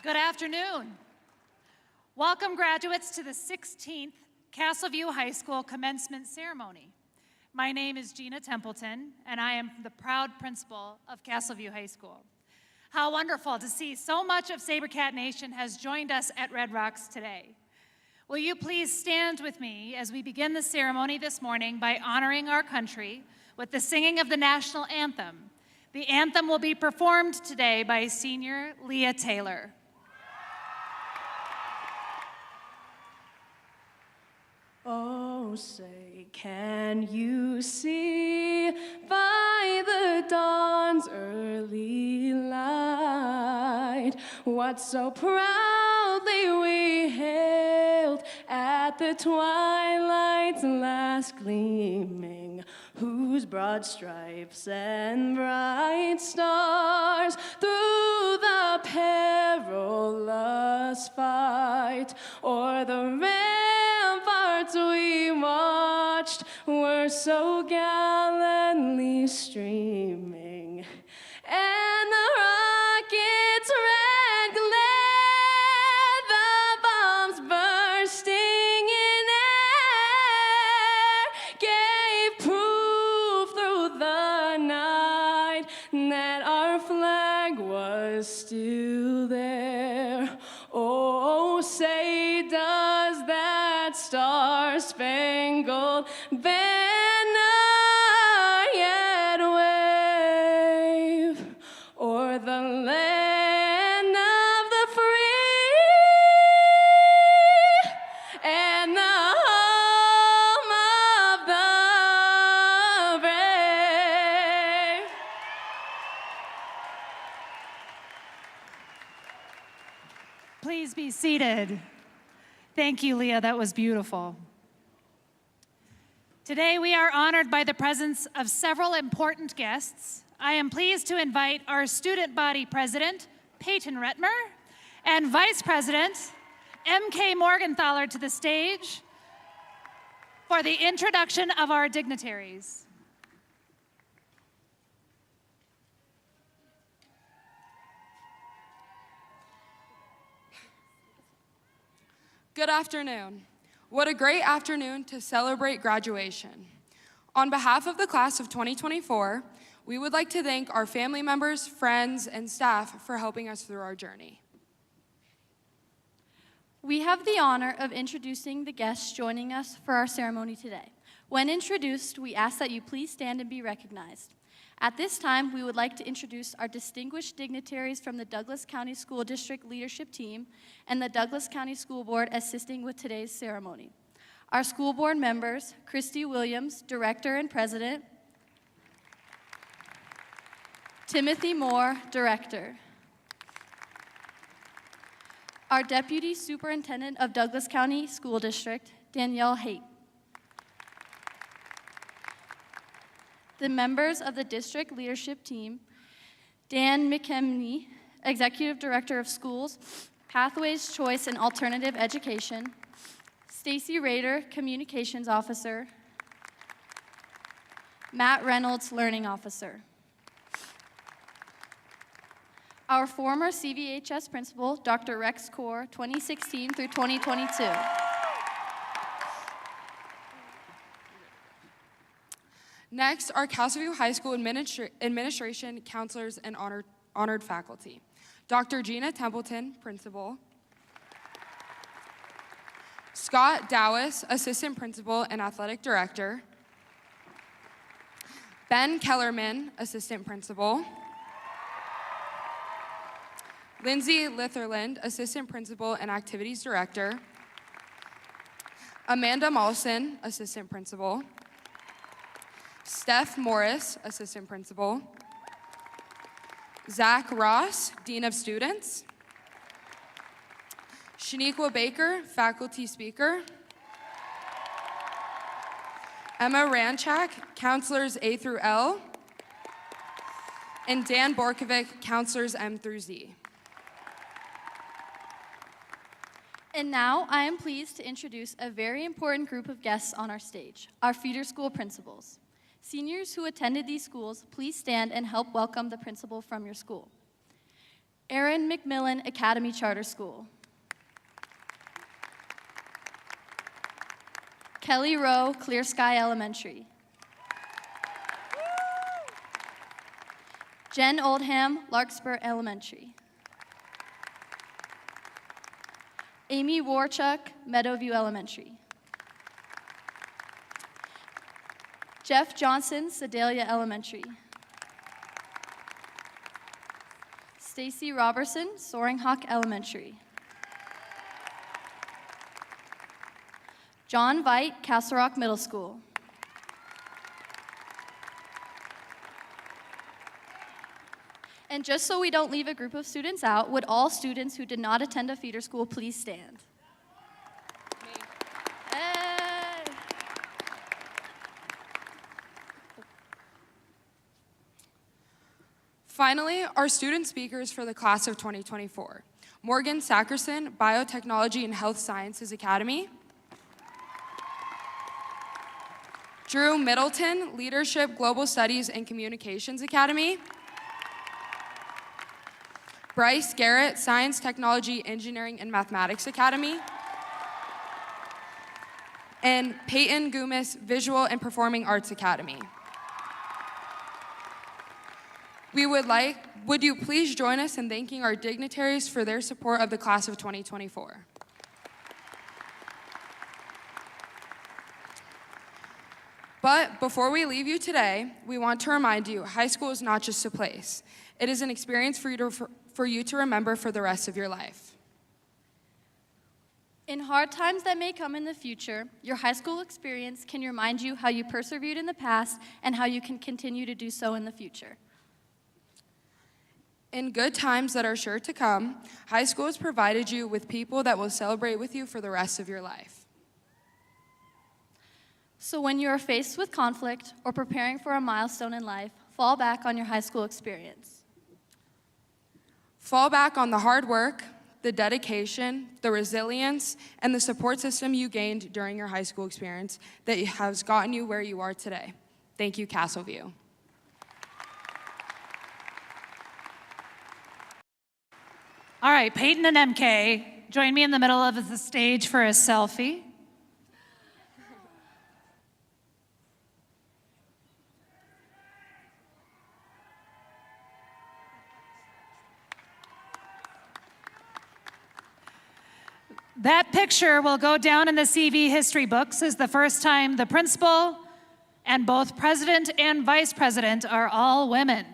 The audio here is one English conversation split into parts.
Good afternoon. Welcome, graduates, to the 16th Castleview High School commencement ceremony. My name is Gina Templeton, and I am the proud principal of Castleview High School. How wonderful to see so much of SaberCat Nation has joined us at Red Rocks today. Will you please stand with me as we begin the ceremony this morning by honoring our country with the singing of the national anthem. The anthem will be performed today by senior Leah Taylor. Oh, say, can you see by the dawn's early light what so proudly we hailed at the twilight's last gleaming, whose broad stripes and bright stars through the perilous fight o'er the ramparts we watched were so gallantly streaming, and the rocket's red glare, the bombs bursting in air, gave proof through the night that our flag was still there. Oh, say does that star-spangled banner yet wave o'er the land of the free and the home of the brave? Please be seated. Thank you, Leah. That was beautiful. Today, we are honored by the presence of several important guests. I am pleased to invite our student body president, Peyton Retmer, and vice president, M.K. Morgenthaler, to the stage for the introduction of our dignitaries. Good afternoon. What a great afternoon to celebrate graduation. On behalf of the class of 2024, we would like to thank our family members, friends, and staff for helping us through our journey. We have the honor of introducing the guests joining us for our ceremony today. When introduced, we ask that you please stand and be recognized. At this time, we would like to introduce our distinguished dignitaries from the Douglas County School District Leadership Team and the Douglas County School Board assisting with today's ceremony. Our school board members, Christy Williams, Director and President, Timothy Moore, Director. Our Deputy Superintendent of Douglas County School District, Danielle Haight. The members of the district leadership team, Dan McKemney, Executive Director of Schools, Pathways, Choice, and Alternative Education, Stacy Rader, Communications Officer, Matt Reynolds, Learning Officer. Our former CVHS principal, Dr. Rex Kaur, 2016 through 2022. Next, our Castleview High School administration, counselors, and honored faculty. Dr. Gina Templeton, Principal. Scott Dowis, Assistant Principal and Athletic Director. Ben Kellerman, Assistant Principal. Lindsay Litherland, Assistant Principal and Activities Director. Amanda Molson, Assistant Principal. Steph Morris, Assistant Principal. Zach Ross, Dean of Students. Shaniqua Baker, Faculty Speaker. Emma Ranchak, Counselors A through L. And Dan Borkovic, Counselors M through Z. And now I am pleased to introduce a very important group of guests on our stage, our feeder school principals. Seniors who attended these schools, please stand and help welcome the principal from your school. Aaron McMillan Academy Charter School. Kelly Rowe Clear Sky Elementary. Jen Oldham Larkspur Elementary. Amy Warchuk Meadowview Elementary. Jeff Johnson Sedalia Elementary. Stacy Robertson Soaring Hawk Elementary. John Veit Castle Rock Middle School. And just so we don't leave a group of students out, would all students who did not attend a feeder school please stand? Hey. Finally, our student speakers for the class of 2024. Morgan Sackerson, Biotechnology and Health Sciences Academy. Drew Middleton, Leadership, Global Studies and Communications Academy. Bryce Garrett, Science, Technology, Engineering, and Mathematics Academy. And Peyton Gumas, Visual and Performing Arts Academy. Would you please join us in thanking our dignitaries for their support of the class of 2024? But before we leave you today, we want to remind you, high school is not just a place. It is an experience for you to remember for the rest of your life. In hard times that may come in the future, your high school experience can remind you how you persevered in the past and how you can continue to do so in the future. In good times that are sure to come, high school has provided you with people that will celebrate with you for the rest of your life. So when you are faced with conflict or preparing for a milestone in life, fall back on your high school experience. Fall back on the hard work, the dedication, the resilience, and the support system you gained during your high school experience that has gotten you where you are today. Thank you, Castleview. All right, Peyton and MK, join me in the middle of the stage for a selfie. That picture will go down in the CV history books as the first time the principal and both president and vice president are all women.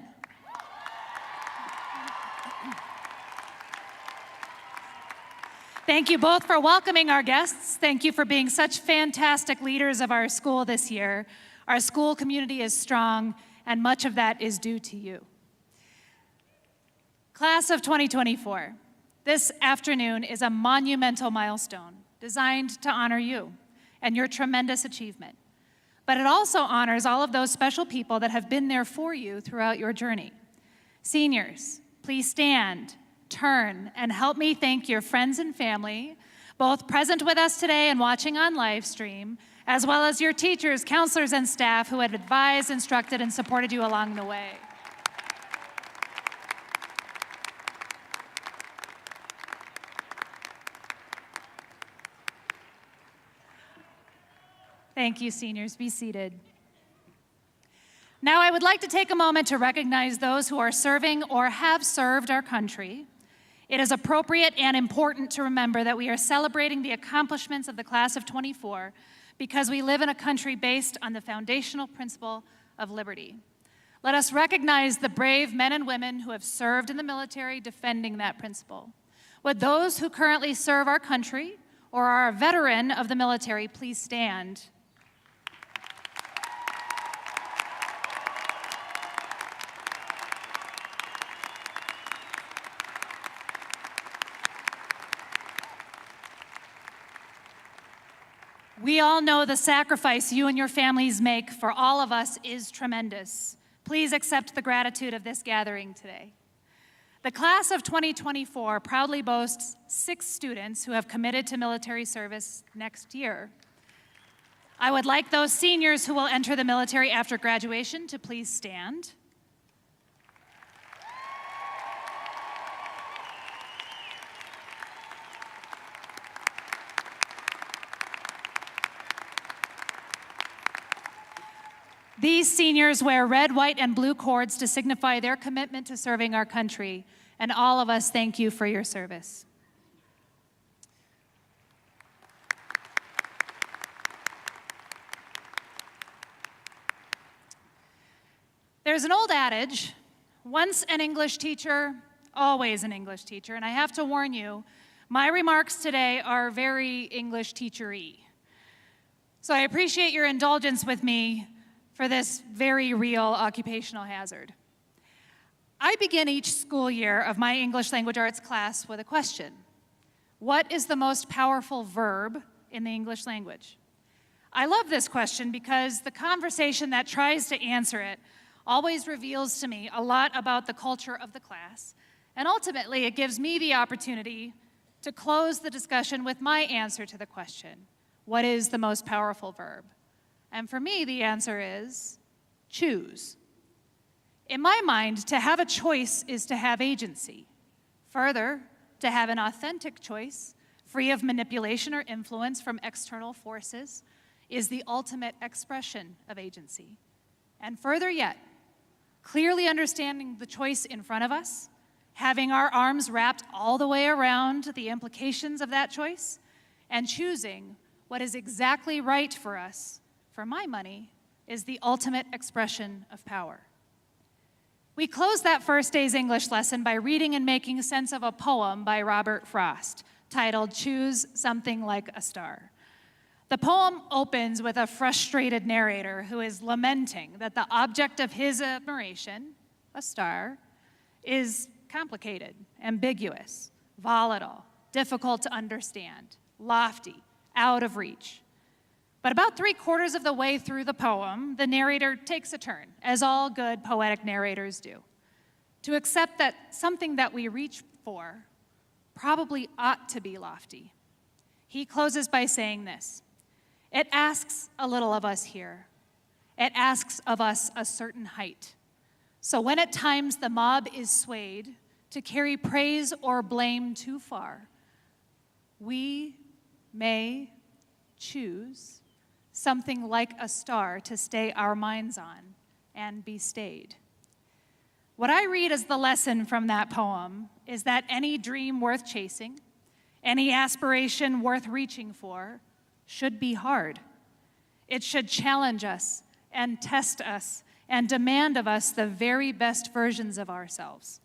Thank you both for welcoming our guests. Thank you for being such fantastic leaders of our school this year. Our school community is strong, and much of that is due to you. Class of 2024, this afternoon is a monumental milestone designed to honor you and your tremendous achievement. But it also honors all of those special people that have been there for you throughout your journey. Seniors, please stand, turn, and help me thank your friends and family, both present with us today and watching on live stream, as well as your teachers, counselors, and staff who have advised, instructed, and supported you along the way. Thank you, seniors. Be seated. Now, I would like to take a moment to recognize those who are serving or have served our country. It is appropriate and important to remember that we are celebrating the accomplishments of the class of 24 because we live in a country based on the foundational principle of liberty. Let us recognize the brave men and women who have served in the military defending that principle. Would those who currently serve our country or are a veteran of the military please stand? We all know the sacrifice you and your families make for all of us is tremendous. Please accept the gratitude of this gathering today. The class of 2024 proudly boasts 6 students who have committed to military service next year. I would like those seniors who will enter the military after graduation to please stand. These seniors wear red, white, and blue cords to signify their commitment to serving our country, and all of us thank you for your service. There's an old adage, once an English teacher, always an English teacher, and I have to warn you, my remarks today are very English teacher-y. So I appreciate your indulgence with me for this very real occupational hazard. I begin each school year of my English language arts class with a question. What is the most powerful verb in the English language? I love this question because the conversation that tries to answer it always reveals to me a lot about the culture of the class, and ultimately it gives me the opportunity to close the discussion with my answer to the question, what is the most powerful verb? And for me, the answer is choose. In my mind, to have a choice is to have agency. Further, to have an authentic choice, free of manipulation or influence from external forces, is the ultimate expression of agency. And further yet, clearly understanding the choice in front of us, having our arms wrapped all the way around the implications of that choice, and choosing what is exactly right for us, for my money, is the ultimate expression of power. We closed that first day's English lesson by reading and making sense of a poem by Robert Frost titled Choose Something Like a Star. The poem opens with a frustrated narrator who is lamenting that the object of his admiration, a star, is complicated, ambiguous, volatile, difficult to understand, lofty, out of reach. But about 3/4 of the way through the poem, the narrator takes a turn, as all good poetic narrators do, to accept that something that we reach for probably ought to be lofty. He closes by saying this: it asks a little of us here. It asks of us a certain height. So when at times the mob is swayed to carry praise or blame too far, we may choose something like a star to stay our minds on and be stayed. What I read as the lesson from that poem is that any dream worth chasing, any aspiration worth reaching for, should be hard. It should challenge us and test us and demand of us the very best versions of ourselves.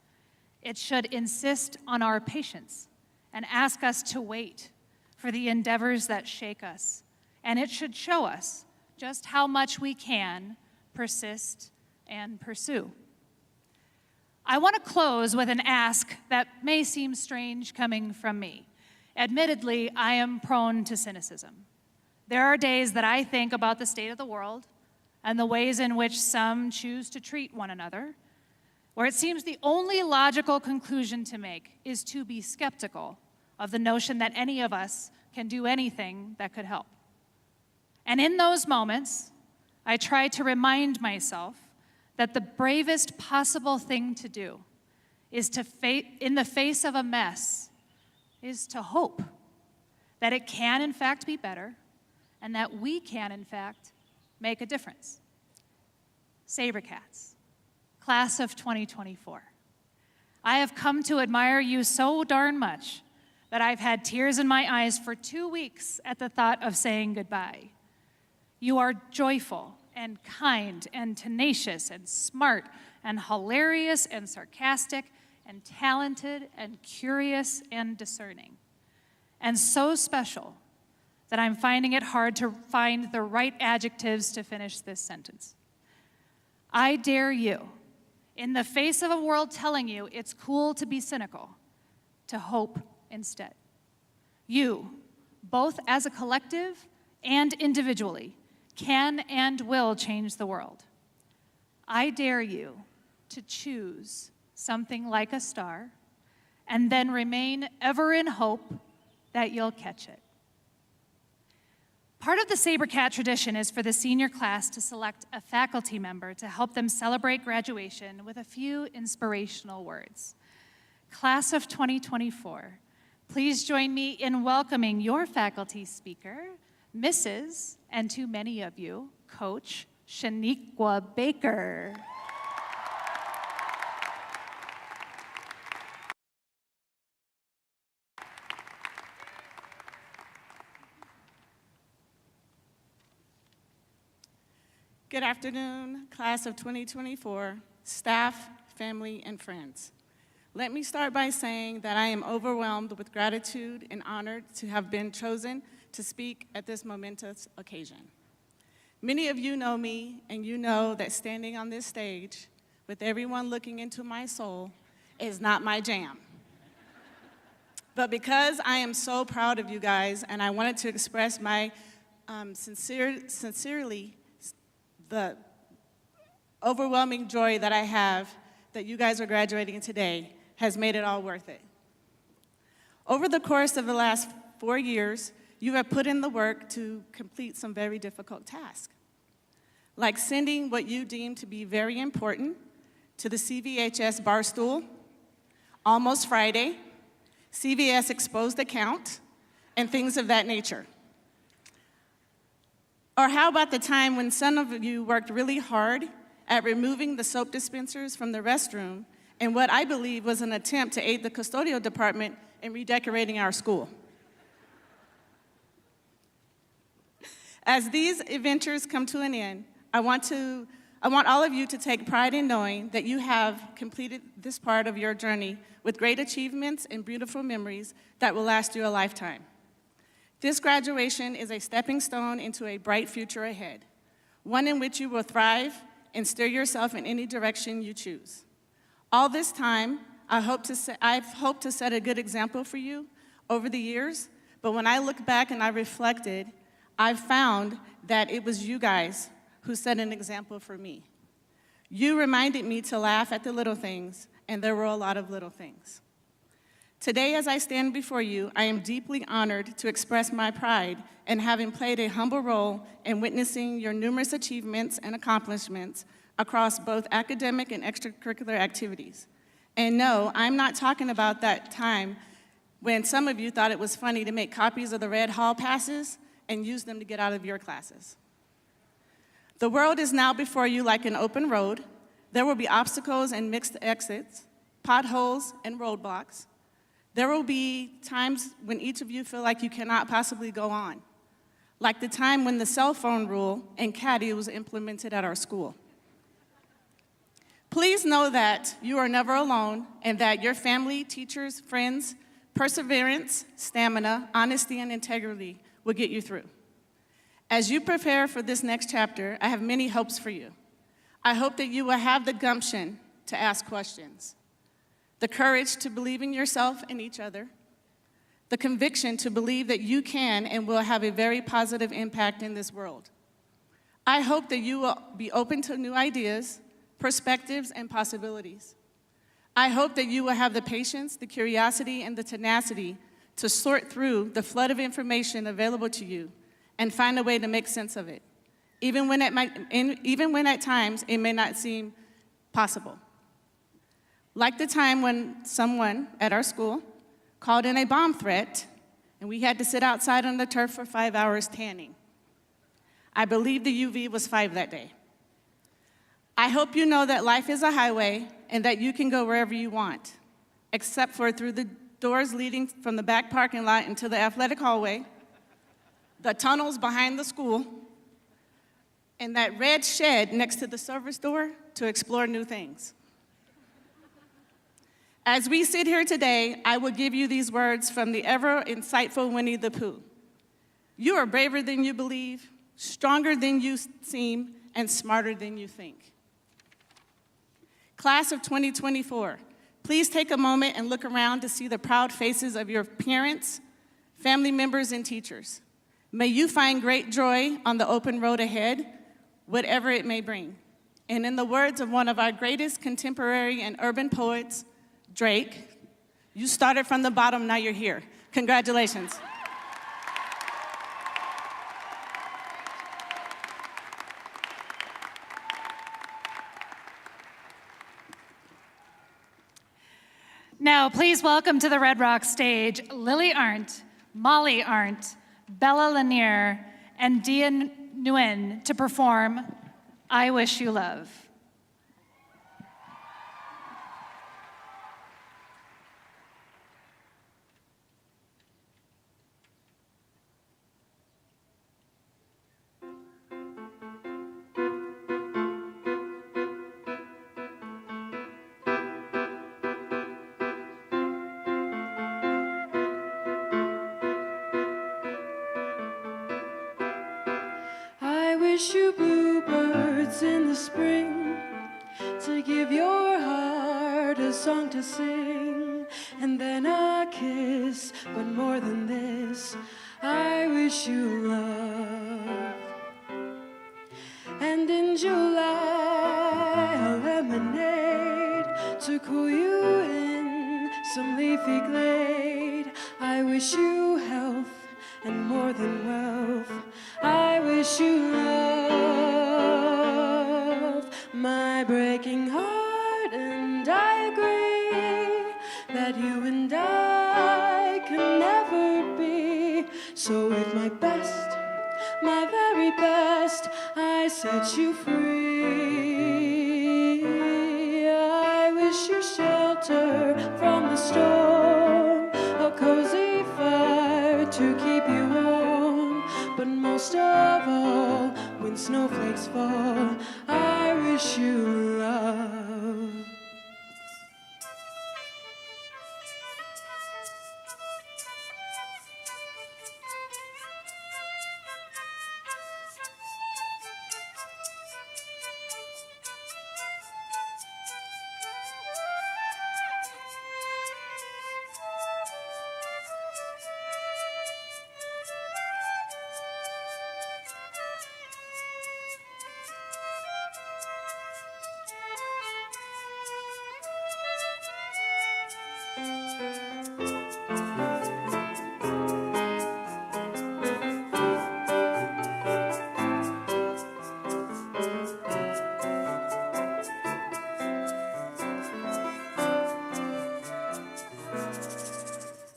It should insist on our patience and ask us to wait for the endeavors that shake us. And it should show us just how much we can persist and pursue. I want to close with an ask that may seem strange coming from me. Admittedly, I am prone to cynicism. There are days that I think about the state of the world and the ways in which some choose to treat one another, where it seems the only logical conclusion to make is to be skeptical of the notion that any of us can do anything that could help. And in those moments, I try to remind myself that the bravest possible thing to do is to, in the face of a mess, is to hope that it can in fact be better and that we can in fact make a difference. Sabercats, class of 2024. I have come to admire you so darn much that I've had tears in my eyes for 2 weeks at the thought of saying goodbye. You are joyful and kind and tenacious and smart and hilarious and sarcastic and talented and curious and discerning. And so special that I'm finding it hard to find the right adjectives to finish this sentence. I dare you, in the face of a world telling you it's cool to be cynical, to hope instead. You, both as a collective and individually, can and will change the world. I dare you to choose something like a star and then remain ever in hope that you'll catch it. Part of the Sabercat tradition is for the senior class to select a faculty member to help them celebrate graduation with a few inspirational words. Class of 2024, please join me in welcoming your faculty speaker, Mrs., and to many of you, Coach Shaniqua Baker. Good afternoon, class of 2024, staff, family, and friends. Let me start by saying that I am overwhelmed with gratitude and honored to have been chosen to speak at this momentous occasion. Many of you know me, and you know that standing on this stage with everyone looking into my soul is not my jam. But because I am so proud of you guys, and I wanted to express my sincerely the overwhelming joy that I have that you guys are graduating today has made it all worth it. Over the course of the last 4 years, you have put in the work to complete some very difficult tasks, like sending what you deem to be very important to the CVHS Barstool, Almost Friday, CVS Exposed Account, and things of that nature. Or how about the time when some of you worked really hard at removing the soap dispensers from the restroom in what I believe was an attempt to aid the custodial department in redecorating our school? As these adventures come to an end, I want all of you to take pride in knowing that you have completed this part of your journey with great achievements and beautiful memories that will last you a lifetime. This graduation is a stepping stone into a bright future ahead, one in which you will thrive and steer yourself in any direction you choose. All this time, I've hoped to set a good example for you over the years, but when I look back and I reflected, I've found that it was you guys who set an example for me. You reminded me to laugh at the little things, and there were a lot of little things. Today, as I stand before you, I am deeply honored to express my pride in having played a humble role in witnessing your numerous achievements and accomplishments across both academic and extracurricular activities. And no, I'm not talking about that time when some of you thought it was funny to make copies of the red hall passes and use them to get out of your classes. The world is now before you like an open road. There will be obstacles and mixed exits, potholes and roadblocks. There will be times when each of you feel like you cannot possibly go on, like the time when the cell phone rule and caddy was implemented at our school. Please know that you are never alone and that your family, teachers, friends, perseverance, stamina, honesty, and integrity will get you through. As you prepare for this next chapter, I have many hopes for you. I hope that you will have the gumption to ask questions, the courage to believe in yourself and each other, the conviction to believe that you can and will have a very positive impact in this world. I hope that you will be open to new ideas, perspectives, and possibilities. I hope that you will have the patience, the curiosity, and the tenacity to sort through the flood of information available to you and find a way to make sense of it, even when at times it may not seem possible. Like the time when someone at our school called in a bomb threat and we had to sit outside on the turf for 5 hours tanning. I believe the UV was 5 that day. I hope you know that life is a highway and that you can go wherever you want, except for through the doors leading from the back parking lot into the athletic hallway, the tunnels behind the school, and that red shed next to the service door to explore new things. As we sit here today, I will give you these words from the ever insightful Winnie the Pooh. You are braver than you believe, stronger than you seem, and smarter than you think. Class of 2024, please take a moment and look around to see the proud faces of your parents, family members, and teachers. May you find great joy on the open road ahead, whatever it may bring. And in the words of one of our greatest contemporary and urban poets, Drake, you started from the bottom, now you're here. Congratulations. Now, please welcome to the Red Rock stage Lily Arndt, Molly Arndt, Bella Lanier, and Dia Nguyen to perform I wish you love. I wish you bluebirds in the spring to give your heart a song to sing, and then a kiss, but more than this, I wish you love. And in July, a lemonade to cool you in some leafy glade. I wish you health and more than wealth. I wish you love. My breaking heart and I agree that you and I can never be. So with my best, my very best, I set you free. I wish you shelter from the storm, a cozy fire to keep you warm, but most of all, when snowflakes fall, I wish you love.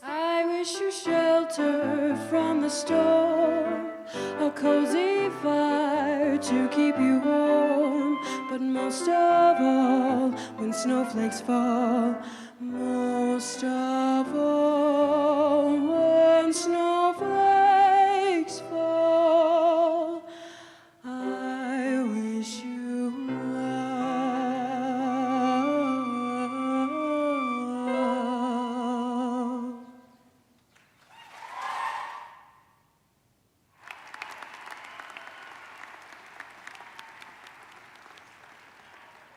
I wish you shelter from the storm, a cozy fire to keep you warm, but most of all, when snowflakes fall, most of all, when snowflakes fall, I wish you love.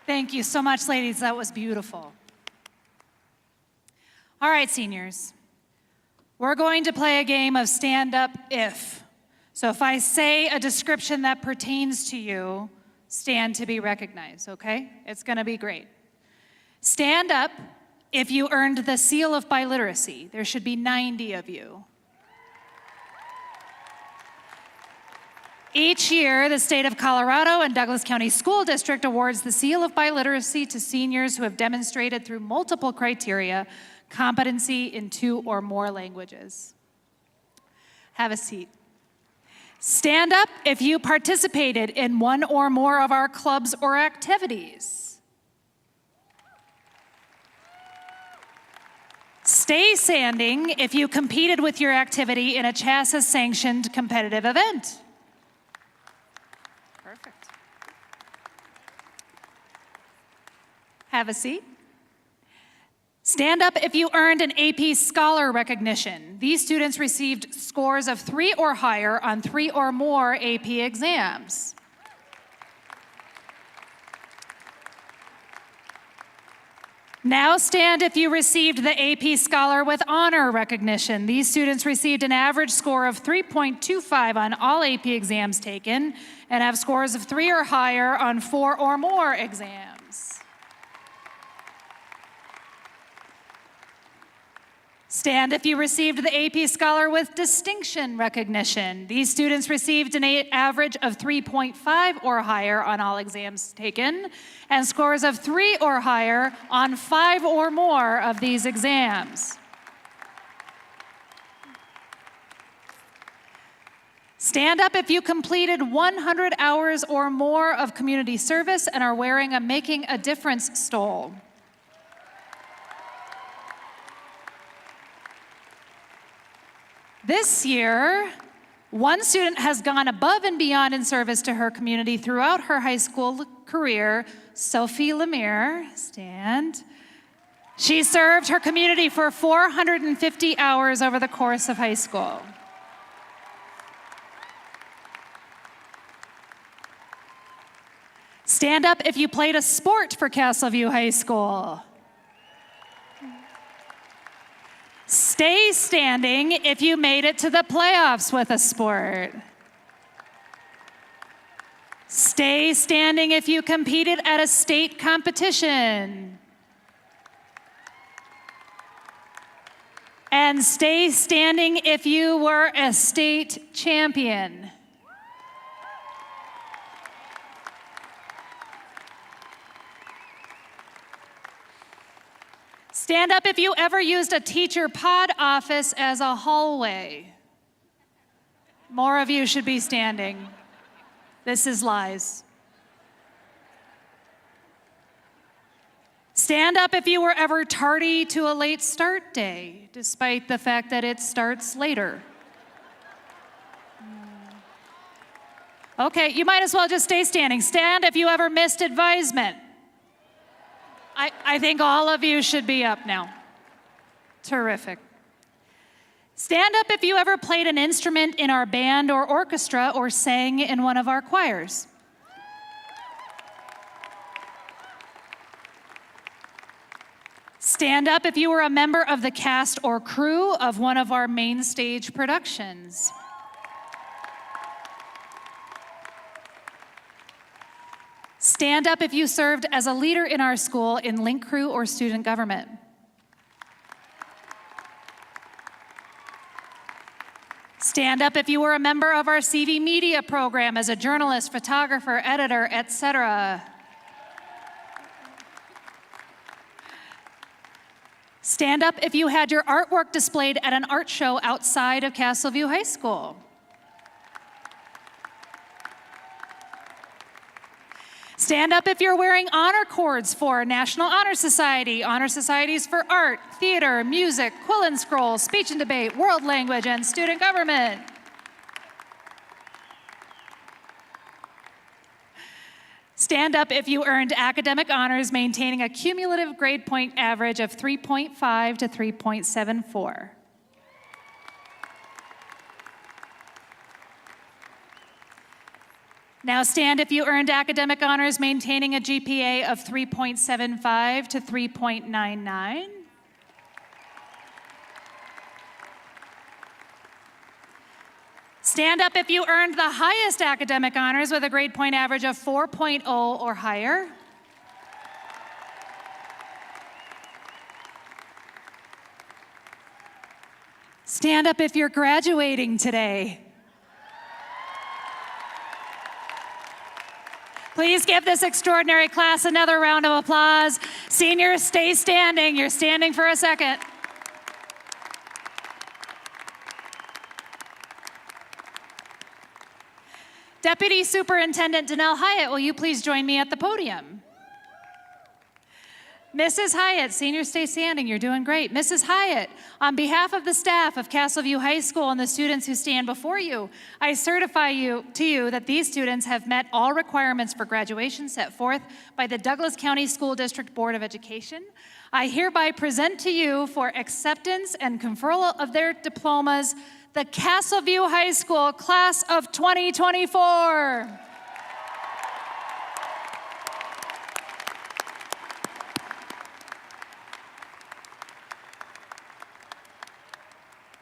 Thank you so much, ladies. That was beautiful. All right, seniors. We're going to play a game of stand up if. So if I say a description that pertains to you, stand to be recognized, okay? It's going to be great. Stand up if you earned the seal of biliteracy. There should be 90 of you. Each year, the state of Colorado and Douglas County School District awards the seal of biliteracy to seniors who have demonstrated through multiple criteria competency in 2 or more languages. Have a seat. Stand up if you participated in 1 or more of our clubs or activities. Stay standing if you competed with your activity in a CHASA-sanctioned competitive event. Perfect. Have a seat. Stand up if you earned an AP Scholar recognition. These students received scores of 3 or higher on 3 or more AP exams. Now stand if you received the AP Scholar with Honor recognition. These students received an average score of 3.25 on all AP exams taken and have scores of 3 or higher on 4 or more exams. Stand if you received the AP Scholar with Distinction recognition. These students received an average of 3.5 or higher on all exams taken and scores of 3 or higher on 5 or more of these exams. Stand up if you completed 100 hours or more of community service and are wearing a Making a Difference stole. This year, one student has gone above and beyond in service to her community throughout her high school career, Sophie Lemire. Stand. She served her community for 450 hours over the course of high school. Stand up if you played a sport for Castleview High School. Stay standing if you made it to the playoffs with a sport. Stay standing if you competed at a state competition. And stay standing if you were a state champion. Stand up if you ever used a teacher pod office as a hallway. More of you should be standing. This is lies. Stand up if you were ever tardy to a late start day, despite the fact that it starts later. Okay, you might as well just stay standing. Stand if you ever missed advisement. I think all of you should be up now. Terrific. Stand up if you ever played an instrument in our band or orchestra or sang in one of our choirs. Stand up if you were a member of the cast or crew of one of our main stage productions. Stand up if you served as a leader in our school in link crew or student government. Stand up if you were a member of our CV media program as a journalist, photographer, editor, etc. Stand up if you had your artwork displayed at an art show outside of Castleview High School. Stand up if you're wearing honor cords for National Honor Society, honor societies for art, theater, music, quill and scroll, speech and debate, world language, and student government. Stand up if you earned academic honors maintaining a cumulative grade point average of 3.5 to 3.74. Now stand if you earned academic honors maintaining a GPA of 3.75 to 3.99. Stand up if you earned the highest academic honors with a grade point average of 4.0 or higher. Stand up if you're graduating today. Please give this extraordinary class another round of applause. Seniors, stay standing. You're standing for a second. Deputy Superintendent Danelle Hyatt, will you please join me at the podium? Mrs. Hyatt, seniors stay standing, you're doing great. Mrs. Hyatt, on behalf of the staff of Castleview High School and the students who stand before you, I certify to you that these students have met all requirements for graduation set forth by the Douglas County School District Board of Education. I hereby present to you for acceptance and conferral of their diplomas, the Castleview High School Class of 2024.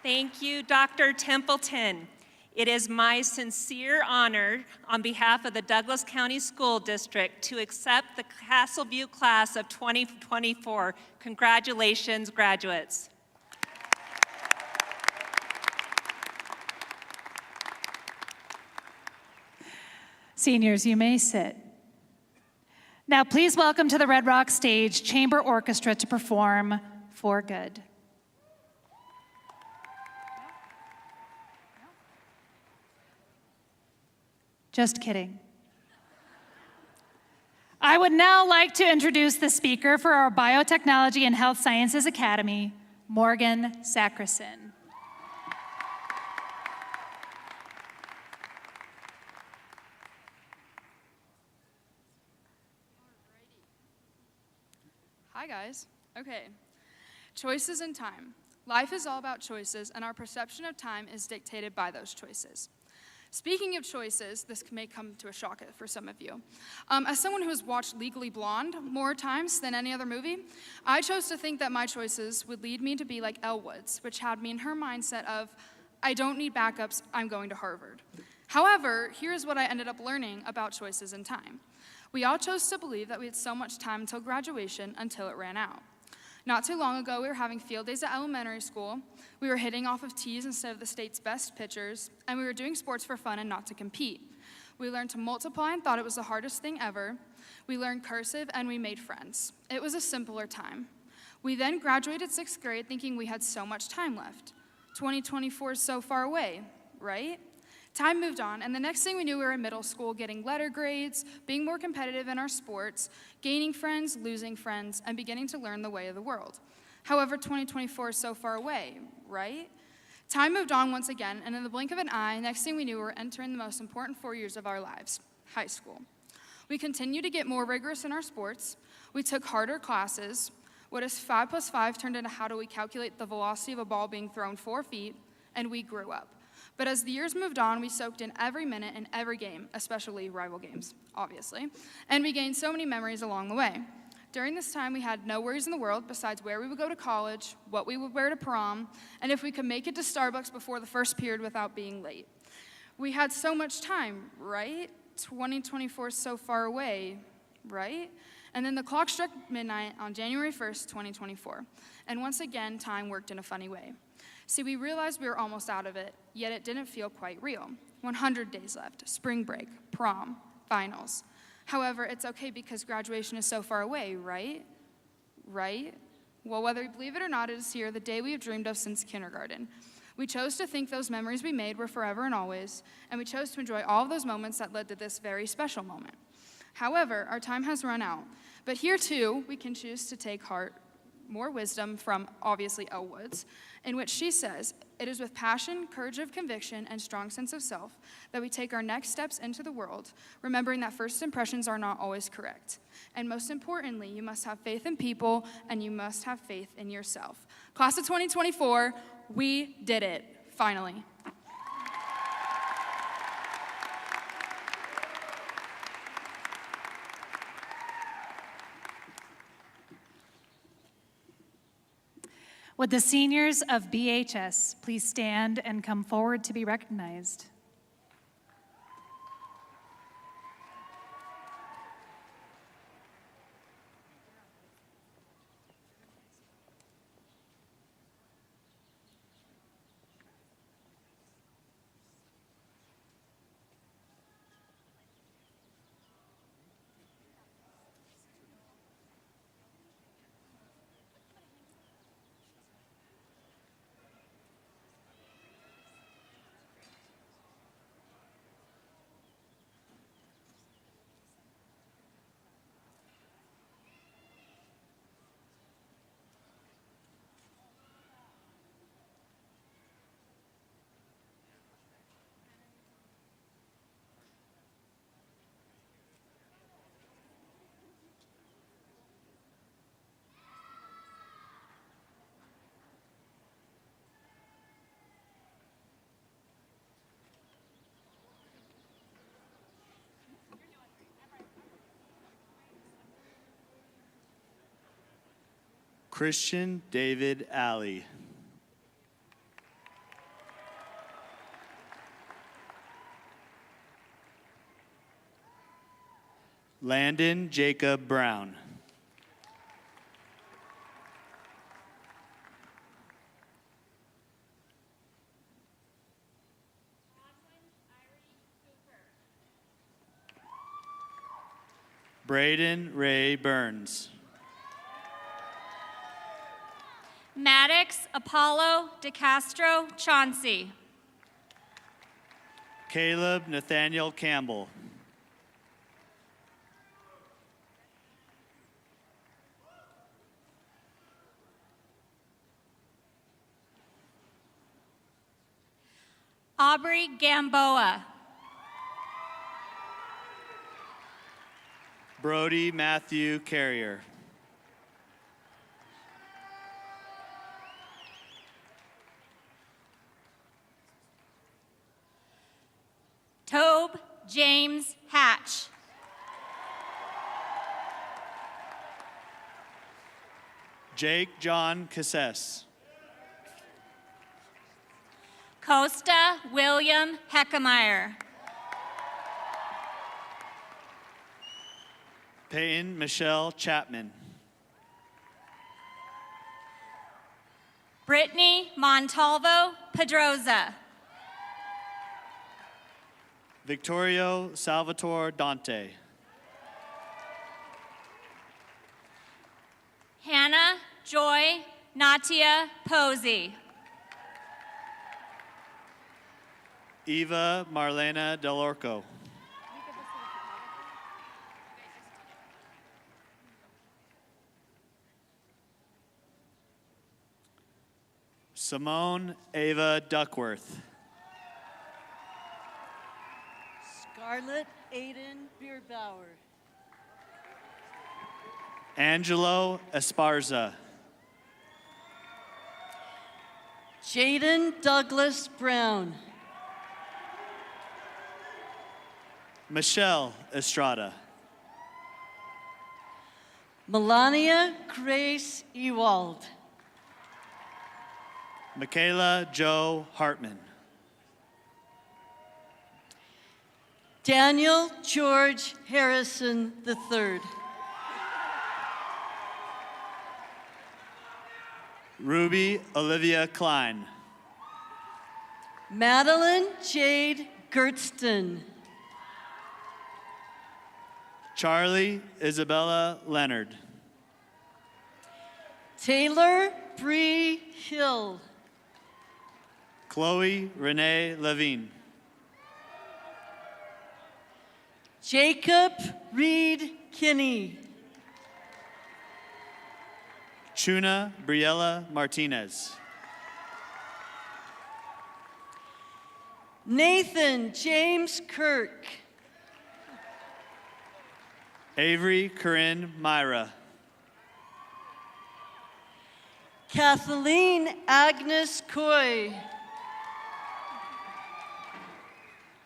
Thank you, Dr. Templeton. It is my sincere honor on behalf of the Douglas County School District to accept the Castleview Class of 2024. Congratulations, graduates. Seniors, you may sit. Now please welcome to the Red Rock stage Chamber Orchestra to perform For Good. Just kidding. I would now like to introduce the speaker for our Biotechnology and Health Sciences Academy, Morgan Sacrison. Hi, guys. Okay. Choices and time. Life is all about choices, and our perception of time is dictated by those choices. Speaking of choices, this may come to a shock for some of you. As someone who has watched Legally Blonde more times than any other movie, I chose to think that my choices would lead me to be like Elle Woods, which had me in her mindset of, I don't need backups, I'm going to Harvard. However, here's what I ended up learning about choices and time. We all chose to believe that we had so much time until graduation until it ran out. Not too long ago, we were having field days at elementary school, we were hitting off of tees instead of the state's best pitchers, and we were doing sports for fun and not to compete. We learned to multiply and thought it was the hardest thing ever. We learned cursive and we made friends. It was a simpler time. We then graduated 6th grade thinking we had so much time left. 2024 is so far away, right? Time moved on, and the next thing we knew, we were in middle school getting letter grades, being more competitive in our sports, gaining friends, losing friends, and beginning to learn the way of the world. However, 2024 is so far away, right? Time moved on once again, and in the blink of an eye, next thing we knew, we were entering the most important 4 years of our lives, high school. We continued to get more rigorous in our sports. We took harder classes. What is 5 plus 5 turned into how do we calculate the velocity of a ball being thrown 4 feet, and we grew up. But as the years moved on, we soaked in every minute in every game, especially rival games, obviously, and we gained so many memories along the way. During this time, we had no worries in the world besides where we would go to college, what we would wear to prom, and if we could make it to Starbucks before the first period without being late. We had so much time, right? 2024 is so far away, right? And then the clock struck midnight on January 1st, 2024, and once again, time worked in a funny way. See, we realized we were almost out of it, yet it didn't feel quite real. 100 days left, spring break, prom, finals. However, it's okay because graduation is so far away, right? Right? Well, whether we believe it or not, it is here, the day we have dreamed of since kindergarten. We chose to think those memories we made were forever and always, and we chose to enjoy all of those moments that led to this very special moment. However, our time has run out, but here too, we can choose to take heart more wisdom from, obviously, Elle Woods, in which she says, "It is with passion, courage of conviction, and strong sense of self that we take our next steps into the world, remembering that first impressions are not always correct. And most importantly, you must have faith in people, and you must have faith in yourself." Class of 2024, we did it, finally. Would the seniors of BHS please stand and come forward to be recognized? Christian David Alley. Landon Jacob Brown. Braden Ray Burns. Maddox Apollo DeCastro Chauncey. Caleb Nathaniel Campbell. Aubrey Gamboa. Brody Matthew Carrier. Tobe James Hatch. Jake John Casses. Costa William Heckemeyer. Peyton Michelle Chapman. Brittany Montalvo Pedroza. Victorio Salvatore Dante. Hannah Joy Natia Posey. Eva Marlena Delorco. Simone Ava Duckworth. Scarlett Aiden Beerbauer. Angelo Esparza. Jaden Douglas Brown. Michelle Estrada. Melania Grace Ewald. Michaela Joe Hartman. Daniel George Harrison III. Ruby Olivia Klein. Madeline Jade Gertston. Charlie Isabella Leonard. Taylor Bree Hill. Chloe Renee Levine. Jacob Reed Kinney. Chuna Briella Martinez. Nathan James Kirk. Avery Corinne Myra. Kathleen Agnes Coy.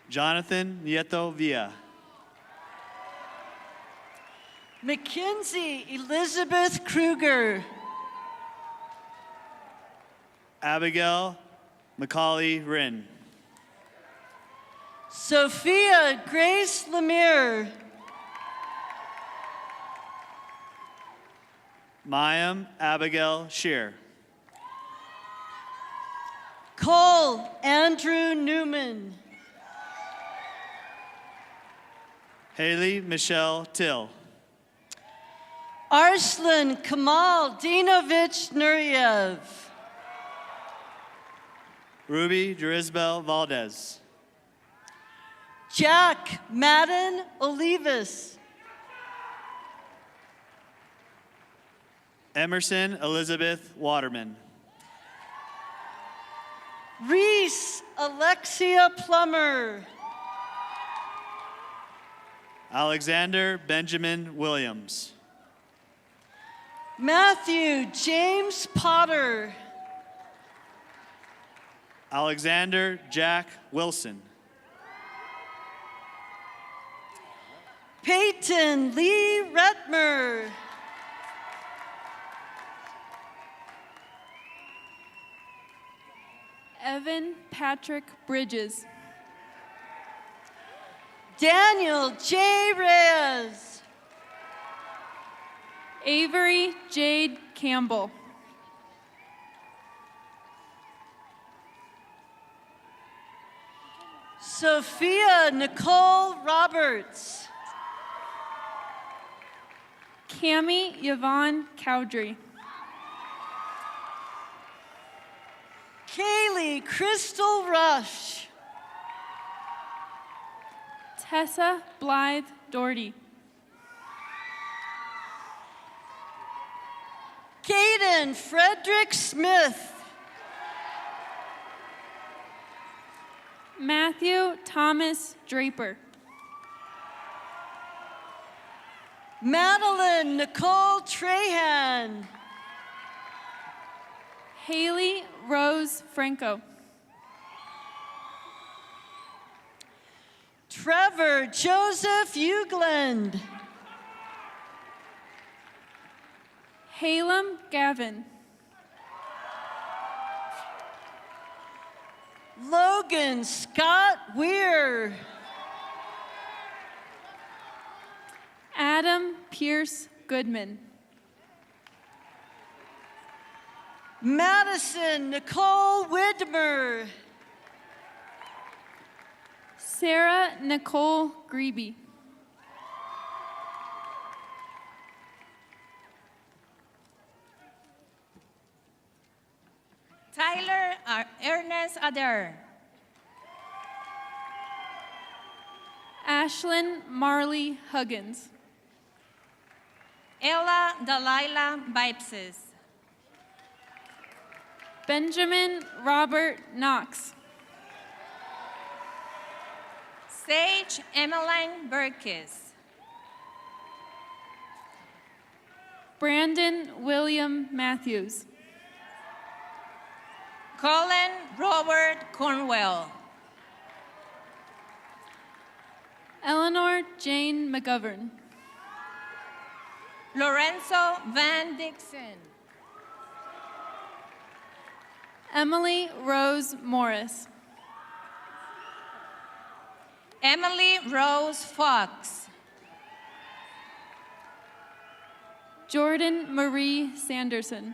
Jonathan Nieto Villa. Mackenzie Elizabeth Kruger. Abigail Macaulay Wren. Sophia Grace Lemire. Mayim Abigail Shear. Cole Andrew Newman. Haley Michelle Till. Arslan Kamal Dinovich Nuriev. Ruby Drisbel Valdez. Jack Madden Olivas. Emerson Elizabeth Waterman. Reese Alexia Plummer. Alexander Benjamin Williams. Matthew James Potter. Alexander Jack Wilson. Peyton Lee Retmer. Evan Patrick Bridges. Daniel J. Reyes. Avery Jade Campbell. Sophia Nicole Roberts. Cami Yvonne Cowdrey. Kaylee Crystal Rush. Tessa Blythe Doherty. Caden Frederick Smith. Matthew Thomas Draper. Madeline Nicole Trahan. Haley Rose Franco. Trevor Joseph Ugland. Halem Gavin. Logan Scott Weir. Adam Pierce Goodman. Madison Nicole Widmer. Sarah Nicole Greeby. Tyler Ernest Adair. Ashlyn Marley Huggins. Ella Delilah Bipses. Benjamin Robert Knox. Sage Emmeline Burkis. Brandon William Matthews. Colin Robert Cornwell. Eleanor Jane McGovern. Lorenzo Van Dixon. Emily Rose Morris. Emily Rose Fox. Jordan Marie Sanderson.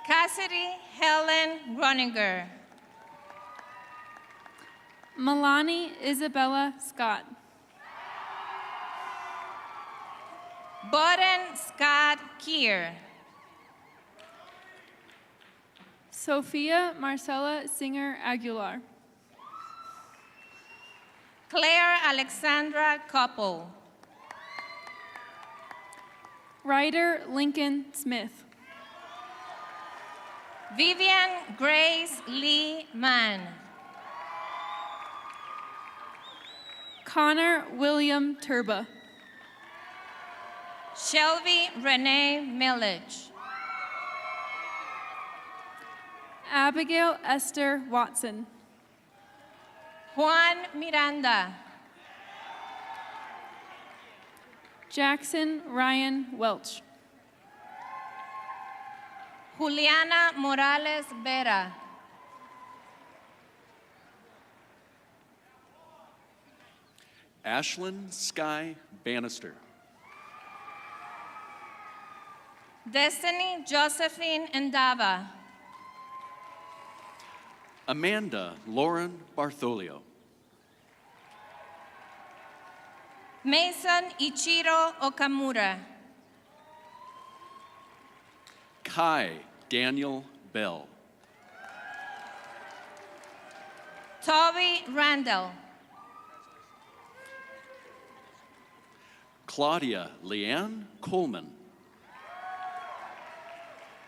Cassidy Helen Groninger. Milani Isabella Scott. Boden Scott Kier. Sophia Marcella Singer Aguilar. Claire Alexandra Koppel. Ryder Lincoln Smith. Vivian Grace Lee Mann. Connor William Turba. Shelby Renee Millich. Abigail Esther Watson. Juan Miranda. Jackson Ryan Welch. Juliana Morales Vera. Ashlyn Sky Bannister. Destiny Josephine Endava. Amanda Lauren Bartholio. Mason Ichiro Okamura. Kai Daniel Bell. Toby Randall. Claudia Leanne Coleman.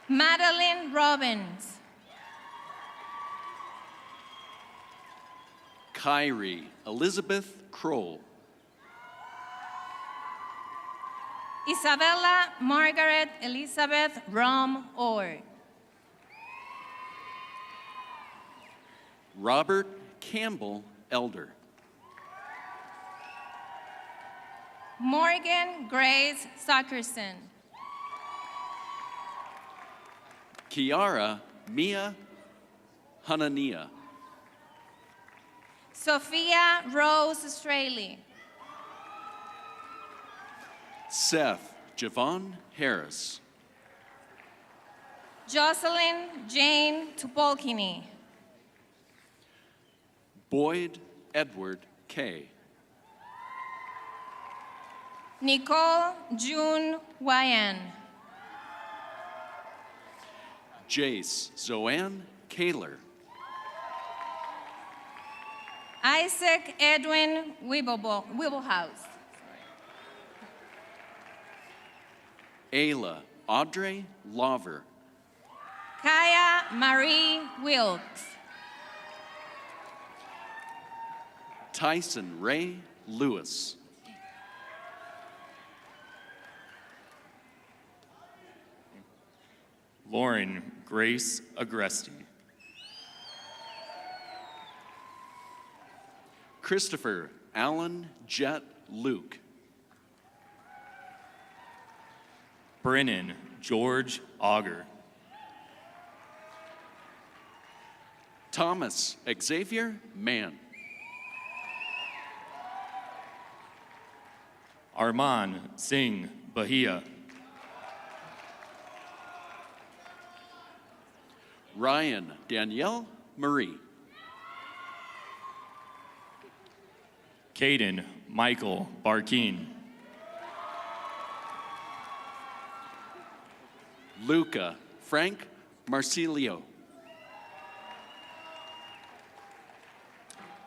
Madeline Robbins. Kyrie Elizabeth Kroll. Isabella Margaret Elizabeth Rom Orr. Robert Campbell Elder. Morgan Grace Zuckerson. Kiara Mia Hanania. Sophia Rose Straley. Seth Javon Harris. Jocelyn Jane Tupolkini. Boyd Edward K. Nicole June Wayan. Jace Zoanne Kaler. Isaac Edwin Wiebelhaus. Ayla Audrey Lawver. Kaya Marie Wilkes. Tyson Ray Lewis. Lauren Grace Agresti. Christopher Allen Jet Luke. Brennan George Auger. Thomas Xavier Mann. Arman Singh Bahia. Ryan Danielle Marie. Caden Michael Barkeen. Luca Frank Marsilio.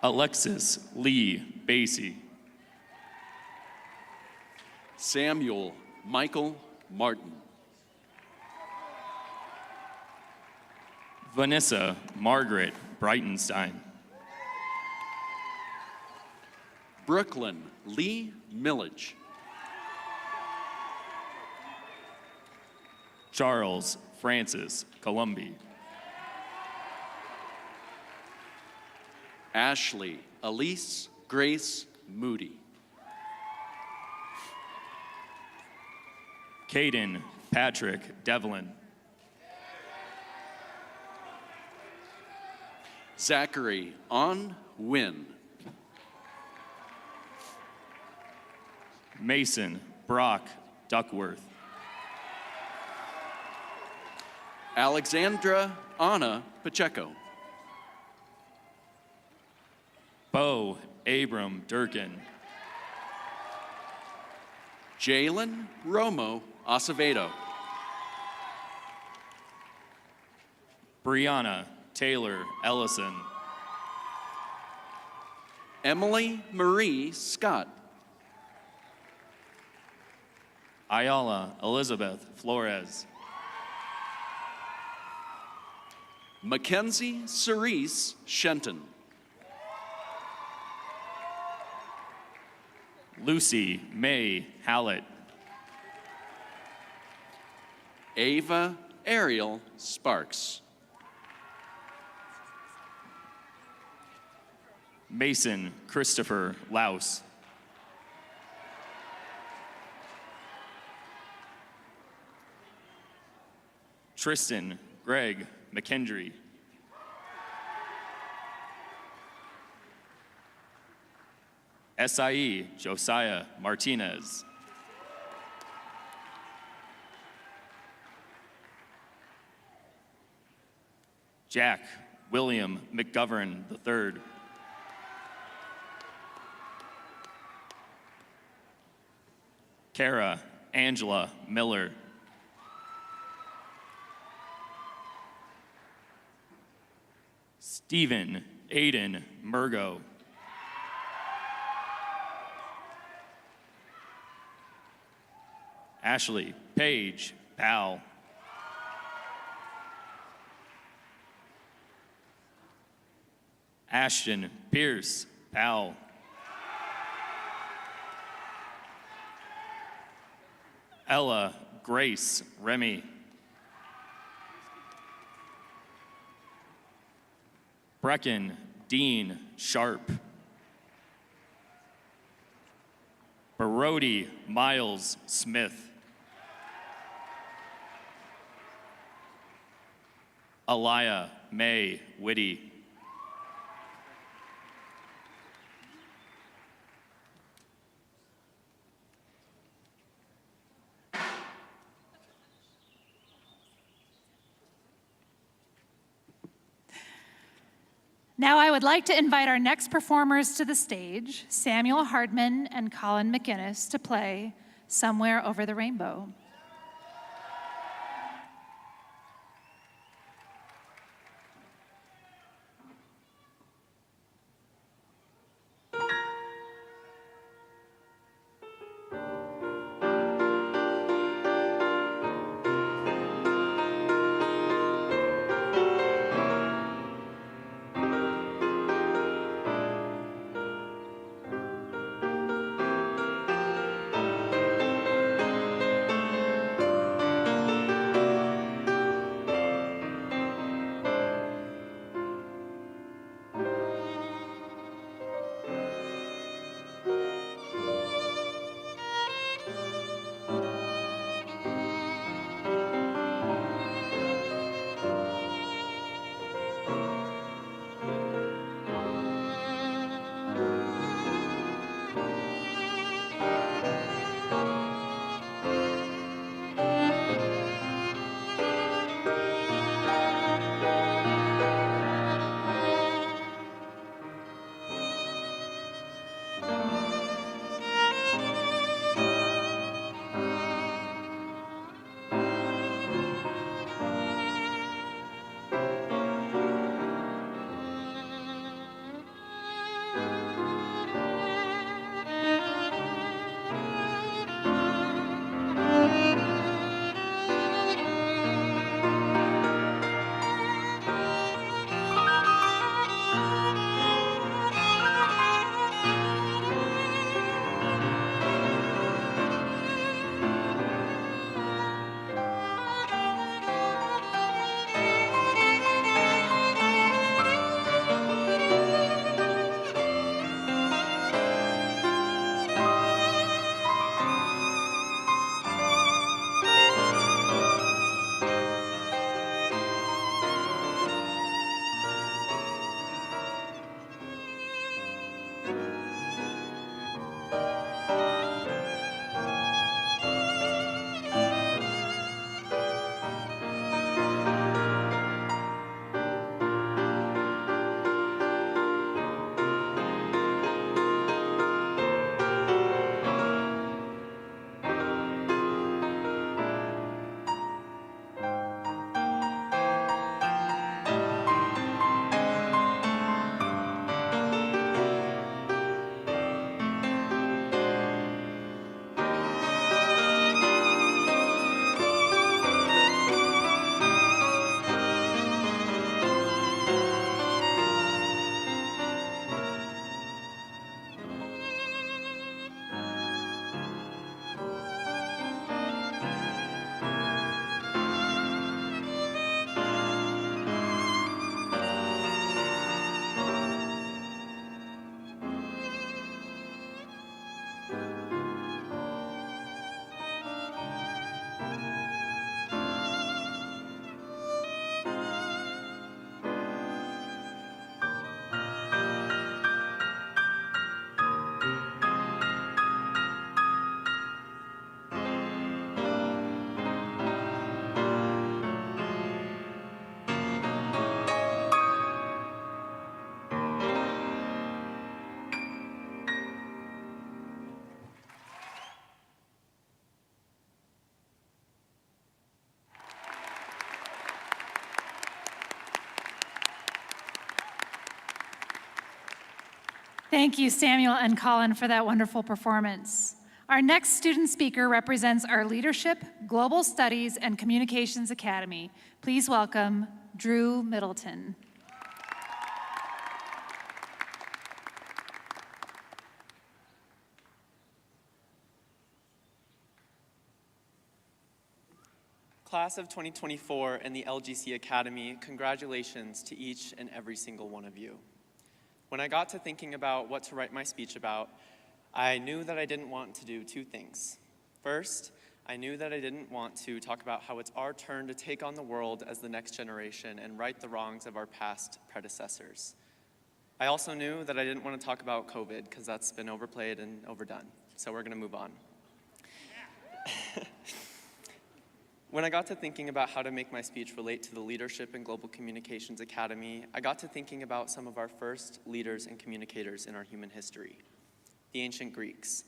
Alexis Lee Basie. Samuel Michael Martin. Vanessa Margaret Breitenstein. Brooklyn Lee Millage. Charles Francis Columbi. Ashley Elise Grace Moody. Caden Patrick Devlin. Zachary On Win. Mason Brock Duckworth. Alexandra Anna Pacheco. Bo Abram Durkin. Jalen Romo Acevedo. Brianna Taylor Ellison. Emily Marie Scott. Ayala Elizabeth Flores. Mackenzie Cerise Shenton. Lucy May Hallett. Ava Ariel Sparks. Mason Christopher Laus. Tristan Greg McKendry. SIE Josiah Martinez. Jack William McGovern III. Kara Angela Miller. Stephen Aiden Murgo. Ashley Paige Powell. Ashton Pierce Powell. Ella Grace Remy. Brecken Dean Sharp. Barodi Miles Smith. Aliyah May Whitty. Now I would like to invite our next performers to the stage, Samuel Hardman and Colin McInnes, to play Somewhere Over the Rainbow. Thank you, Samuel and Colin, for that wonderful performance. Our next student speaker represents our Leadership, Global Studies, and Communications Academy. Please welcome Drew Middleton. Class of 2024 and the LGC Academy, congratulations to each and every single one of you. When I got to thinking about what to write my speech about, I knew that I didn't want to do two things. First, I knew that I didn't want to talk about how it's our turn to take on the world as the next generation and right the wrongs of our past predecessors. I also knew that I didn't want to talk about COVID because that's been overplayed and overdone, so we're going to move on. When I got to thinking about how to make my speech relate to the Leadership and Global Communications Academy, I got to thinking about some of our first leaders and communicators in our human history, the ancient Greeks.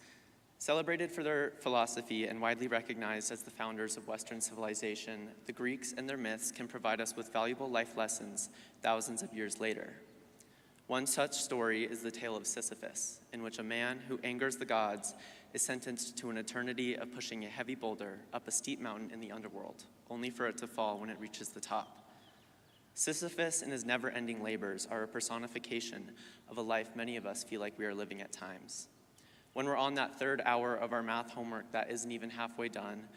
Celebrated for their philosophy and widely recognized as the founders of Western civilization, the Greeks and their myths can provide us with valuable life lessons thousands of years later. One such story is the tale of Sisyphus, in which a man who angers the gods is sentenced to an eternity of pushing a heavy boulder up a steep mountain in the underworld, only for it to fall when it reaches the top. Sisyphus and his never-ending labors are a personification of a life many of us feel like we are living at times. When we're on that third hour of our math homework that isn't even halfway done,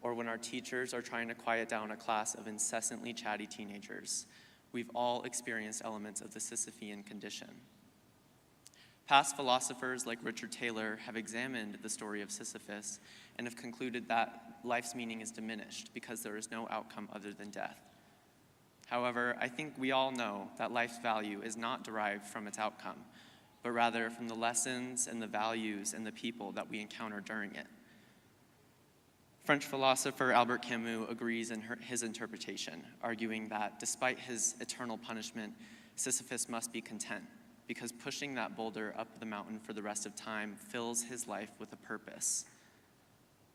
or when our teachers are trying to quiet down a class of incessantly chatty teenagers, we've all experienced elements of the Sisyphean condition. Past philosophers like Richard Taylor have examined the story of Sisyphus and have concluded that life's meaning is diminished because there is no outcome other than death. However, I think we all know that life's value is not derived from its outcome, but rather from the lessons and the values and the people that we encounter during it. French philosopher Albert Camus agrees in his interpretation, arguing that despite his eternal punishment, Sisyphus must be content, because pushing that boulder up the mountain for the rest of time fills his life with a purpose.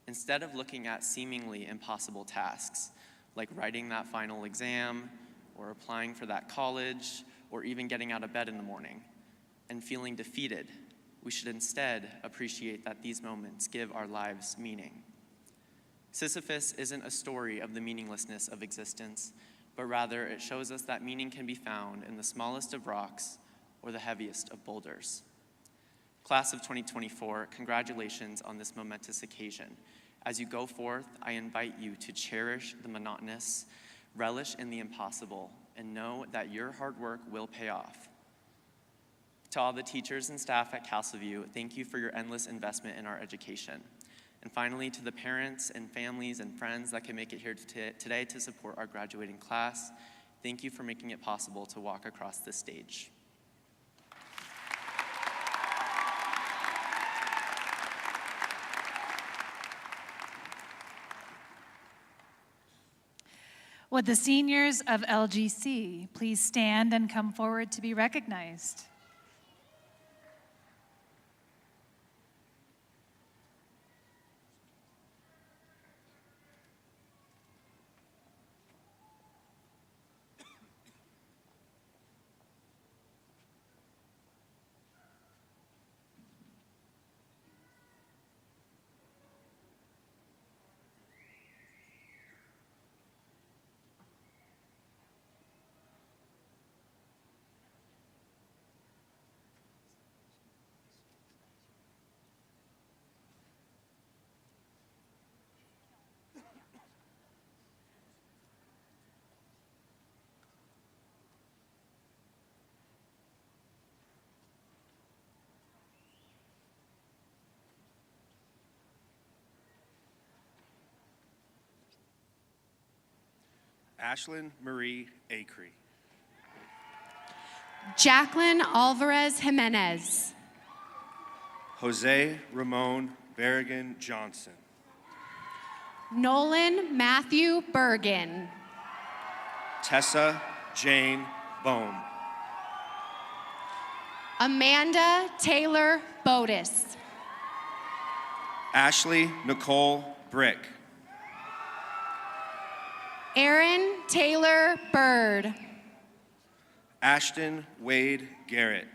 Instead of looking at seemingly impossible tasks, like writing that final exam, or applying for that college, or even getting out of bed in the morning, and feeling defeated, we should instead appreciate that these moments give our lives meaning. Sisyphus isn't a story of the meaninglessness of existence, but rather it shows us that meaning can be found in the smallest of rocks or the heaviest of boulders. Class of 2024, congratulations on this momentous occasion. As you go forth, I invite you to cherish the monotonous, relish in the impossible, and know that your hard work will pay off. To all the teachers and staff at Castleview, thank you for your endless investment in our education. And finally, to the parents and families and friends that can make it here today to support our graduating class, thank you for making it possible to walk across this stage. Would the seniors of LGC please stand and come forward to be recognized? Ashlyn Marie Acree. Jacqueline Alvarez Jimenez. Jose Ramon Berrigan Johnson. Nolan Matthew Bergen. Tessa Jane Bohm. Amanda Taylor Bodis. Ashley Nicole Brick. Aaron Taylor Bird. Ashton Wade Garrett.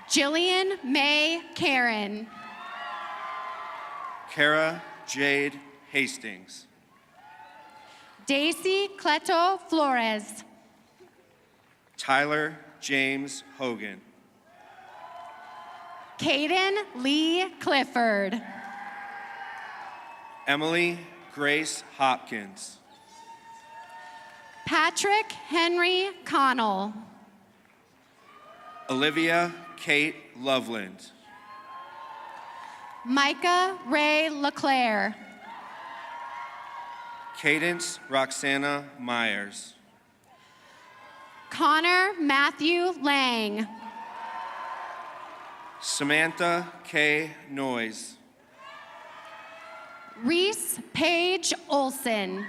Jillian May Karen. Kara Jade Hastings. Daisy Cleto Flores. Tyler James Hogan. Caden Lee Clifford. Emily Grace Hopkins. Patrick Henry Connell. Olivia Kate Loveland. Micah Ray LeClaire. Cadence Roxana Myers. Connor Matthew Lang. Samantha K. Noyes. Reese Paige Olson.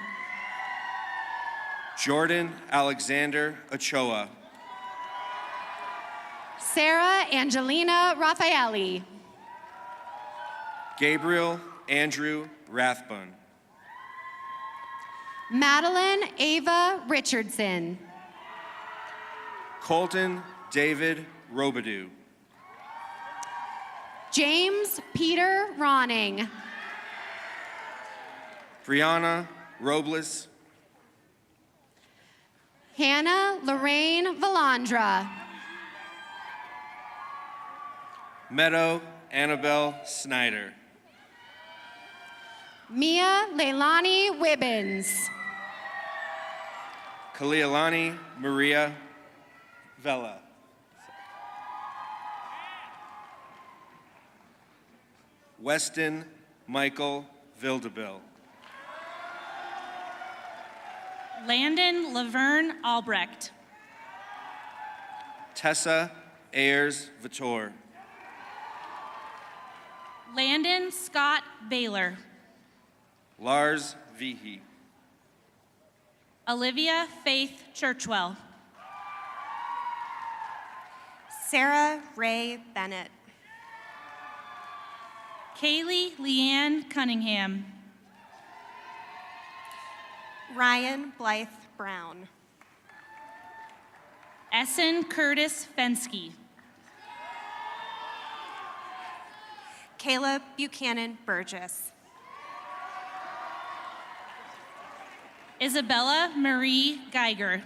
Jordan Alexander Ochoa. Sarah Angelina Raffaelli. Gabriel Andrew Rathbun. Madeline Ava Richardson. Colton David Robidoux. James Peter Ronning. Brianna Robles. Hannah Lorraine Valandra. Meadow Annabelle Snyder. Mia Leilani Wibbins. Kalialani Maria Vela. Weston Michael Vildebill. Landon Laverne Albrecht. Tessa Ayers Vitor. Landon Scott Baylor. Lars Vihi. Olivia Faith Churchwell. Sarah Ray Bennett. Kaylee Leanne Cunningham. Ryan Blythe Brown. Essen Curtis Fensky. Caleb Buchanan Burgess. Isabella Marie Geiger.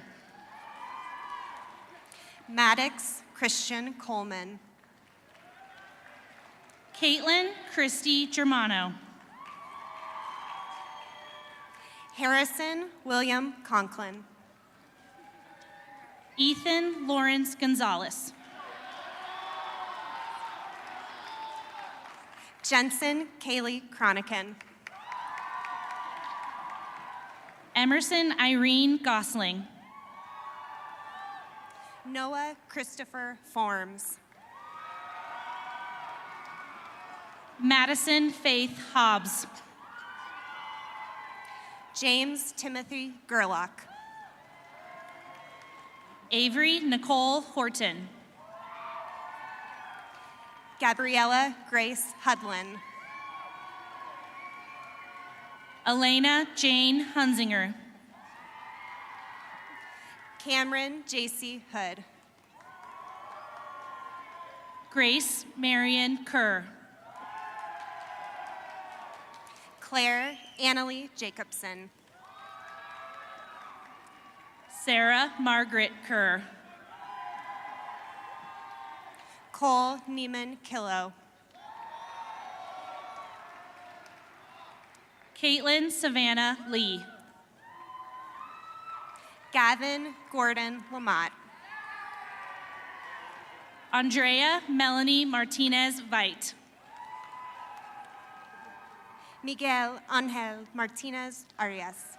Maddox Christian Coleman. Caitlin Christy Germano. Harrison William Conklin. Ethan Lawrence Gonzalez. Jensen Kaylee Cronican. Emerson Irene Gosling. Noah Christopher Forms. Madison Faith Hobbs. James Timothy Gerlach. Avery Nicole Horton. Gabriella Grace Hudlin. Elena Jane Hunzinger. Cameron J.C. Hood. Grace Marion Kerr. Claire Annalie Jacobson. Sarah Margaret Kerr. Cole Neiman Killow. Caitlin Savannah Lee. Gavin Gordon Lamott. Andrea Melanie Martinez Veit. Miguel Angel Martinez Arias.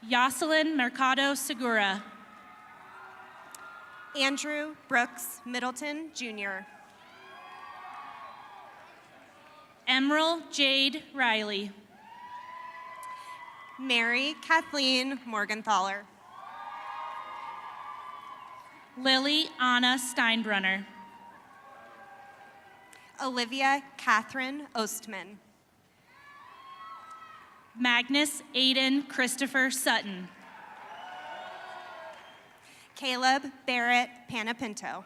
Jocelyn Mercado Segura. Andrew Brooks Middleton, Jr. Emerald Jade Riley. Mary Kathleen Morgenthaler. Lily Anna Steinbrunner. Olivia Catherine Ostman. Magnus Aiden Christopher Sutton. Caleb Barrett Panapinto.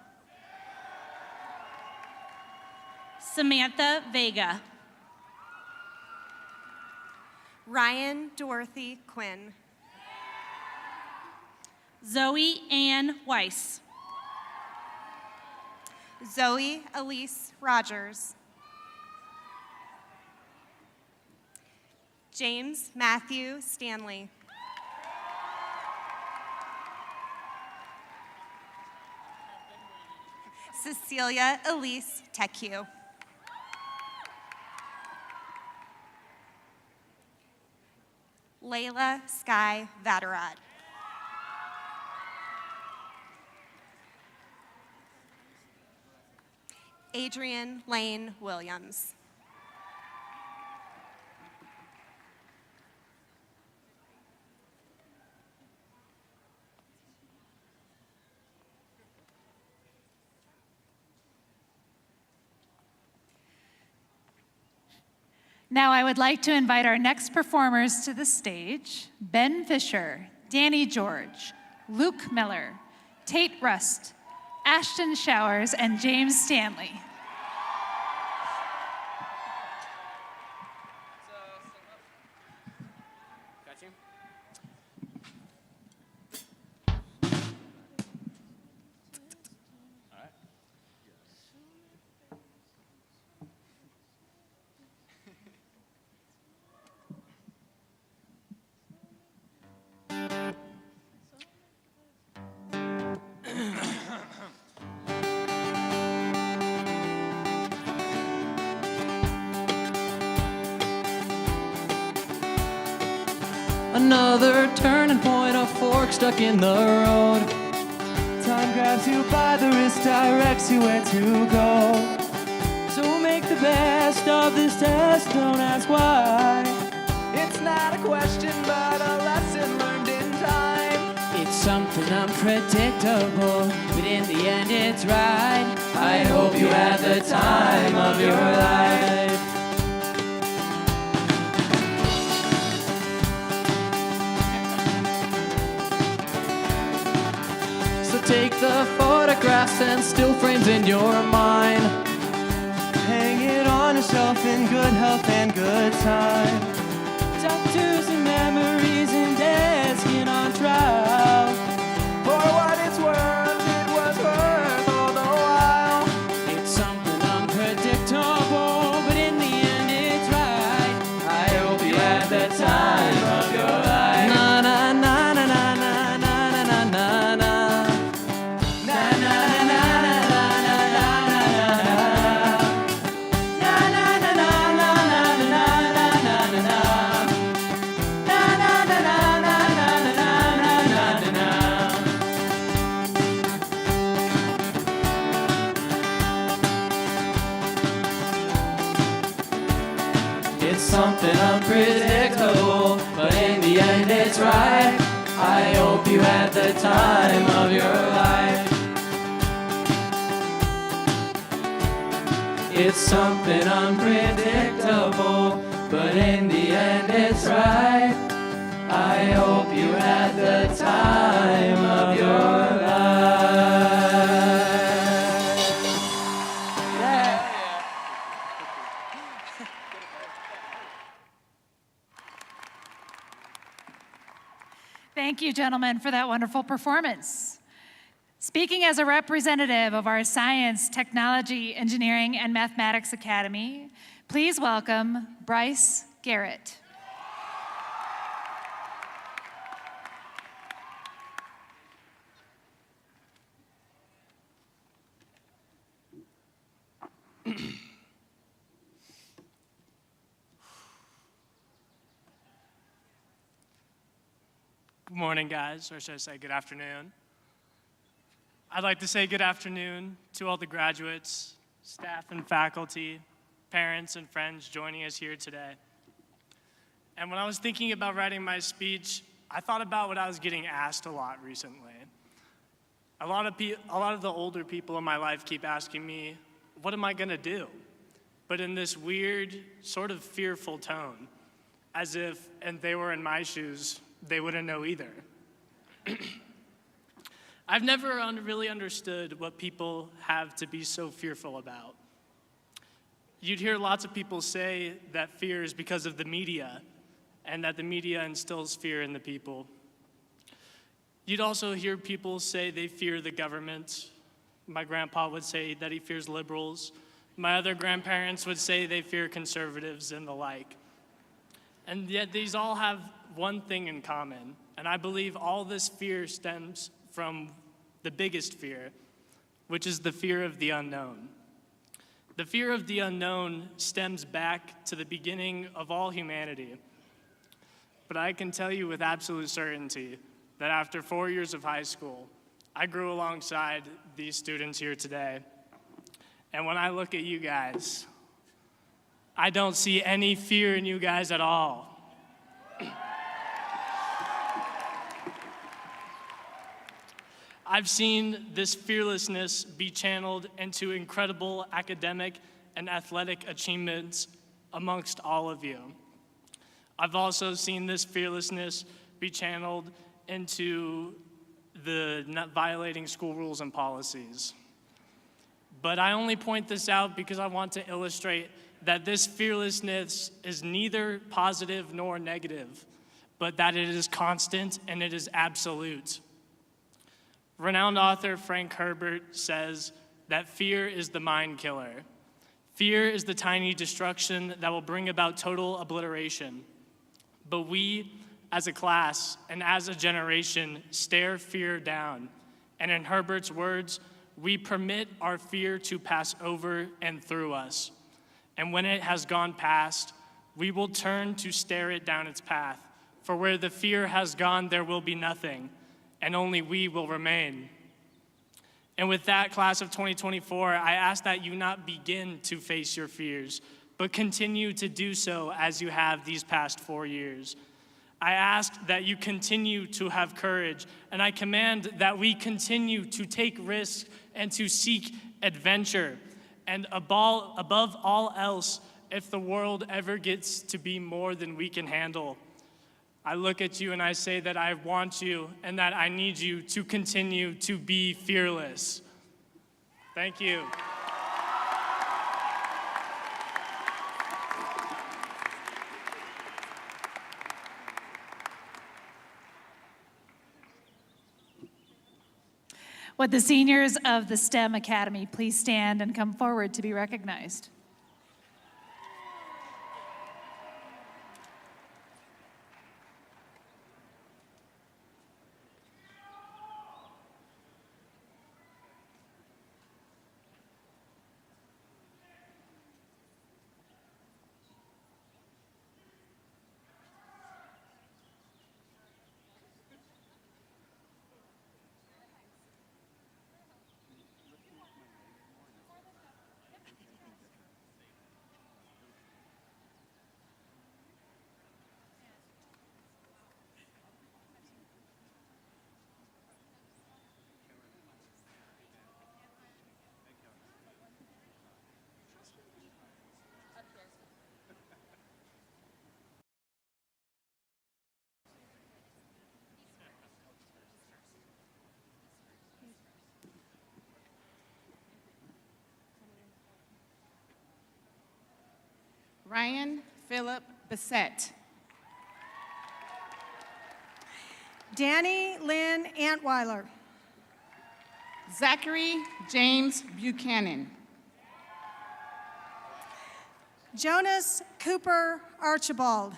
Samantha Vega. Ryan Dorothy Quinn. Zoe Ann Weiss. Zoe Elise Rogers. James Matthew Stanley. Cecilia Elise Tecu. Layla Sky Vaderad. Adrian Lane Williams. Now I would like to invite our next performers to the stage: Ben Fisher, Danny George, Luke Miller, Tate Rust, Ashton Showers, and James Stanley. Got you? All right. Another turning point, a fork stuck in the road. Time grabs you by the wrist, directs you where to go. So make the best of this test, don't ask why. It's not a question, but a lesson learned in time. It's something unpredictable, but in the end it's right. I hope you had the time of your life. Take the photographs and still frames in your mind. Hang it on a shelf in good health and good time. Tattoos and memories and dead skin on trial. For what it's worth, it was worth all the while. It's something unpredictable, but in the end it's right. I hope you had the time of your life. Na na na na na na na na na na. Something unpredictable, but in the end it's right. I hope you had the time of your life. It's something unpredictable, but in the end it's right. I hope you had the time of your life. Thank you, gentlemen, for that wonderful performance. Speaking as a representative of our Science, Technology, Engineering, and Mathematics Academy, please welcome Bryce Garrett. Good morning, guys, or should I say good afternoon? I'd like to say good afternoon to all the graduates, staff and faculty, parents and friends joining us here today. And when I was thinking about writing my speech, I thought about what I was getting asked a lot recently. A lot of the older people in my life keep asking me, what am I gonna do? But in this weird, sort of fearful tone, as if, and they were in my shoes, they wouldn't know either. I've never really understood what people have to be so fearful about. You'd hear lots of people say that fear is because of the media and that the media instills fear in the people. You'd also hear people say they fear the government. My grandpa would say that he fears liberals. My other grandparents would say they fear conservatives and the like. And yet these all have one thing in common, and I believe all this fear stems from the biggest fear, which is the fear of the unknown. The fear of the unknown stems back to the beginning of all humanity. But I can tell you with absolute certainty that after 4 years of high school, I grew alongside these students here today. And when I look at you guys, I don't see any fear in you guys at all. I've seen this fearlessness be channeled into incredible academic and athletic achievements amongst all of you. I've also seen this fearlessness be channeled into the not violating school rules and policies. But I only point this out because I want to illustrate that this fearlessness is neither positive nor negative, but that it is constant and it is absolute. Renowned author Frank Herbert says that fear is the mind killer. Fear is the tiny destruction that will bring about total obliteration. But we, as a class and as a generation, stare fear down. And in Herbert's words, we permit our fear to pass over and through us. And when it has gone past, we will turn to stare it down its path. For where the fear has gone, there will be nothing, and only we will remain. And with that, class of 2024, I ask that you not begin to face your fears, but continue to do so as you have these past 4 years. I ask that you continue to have courage, and I command that we continue to take risks and to seek adventure. And above all else, if the world ever gets to be more than we can handle, I look at you and I say that I want you and that I need you to continue to be fearless. Thank you. Would the seniors of the STEM Academy please stand and come forward to be recognized? Ryan Philip Bissett. Danny Lynn Antweiler. Zachary James Buchanan. Jonas Cooper Archibald.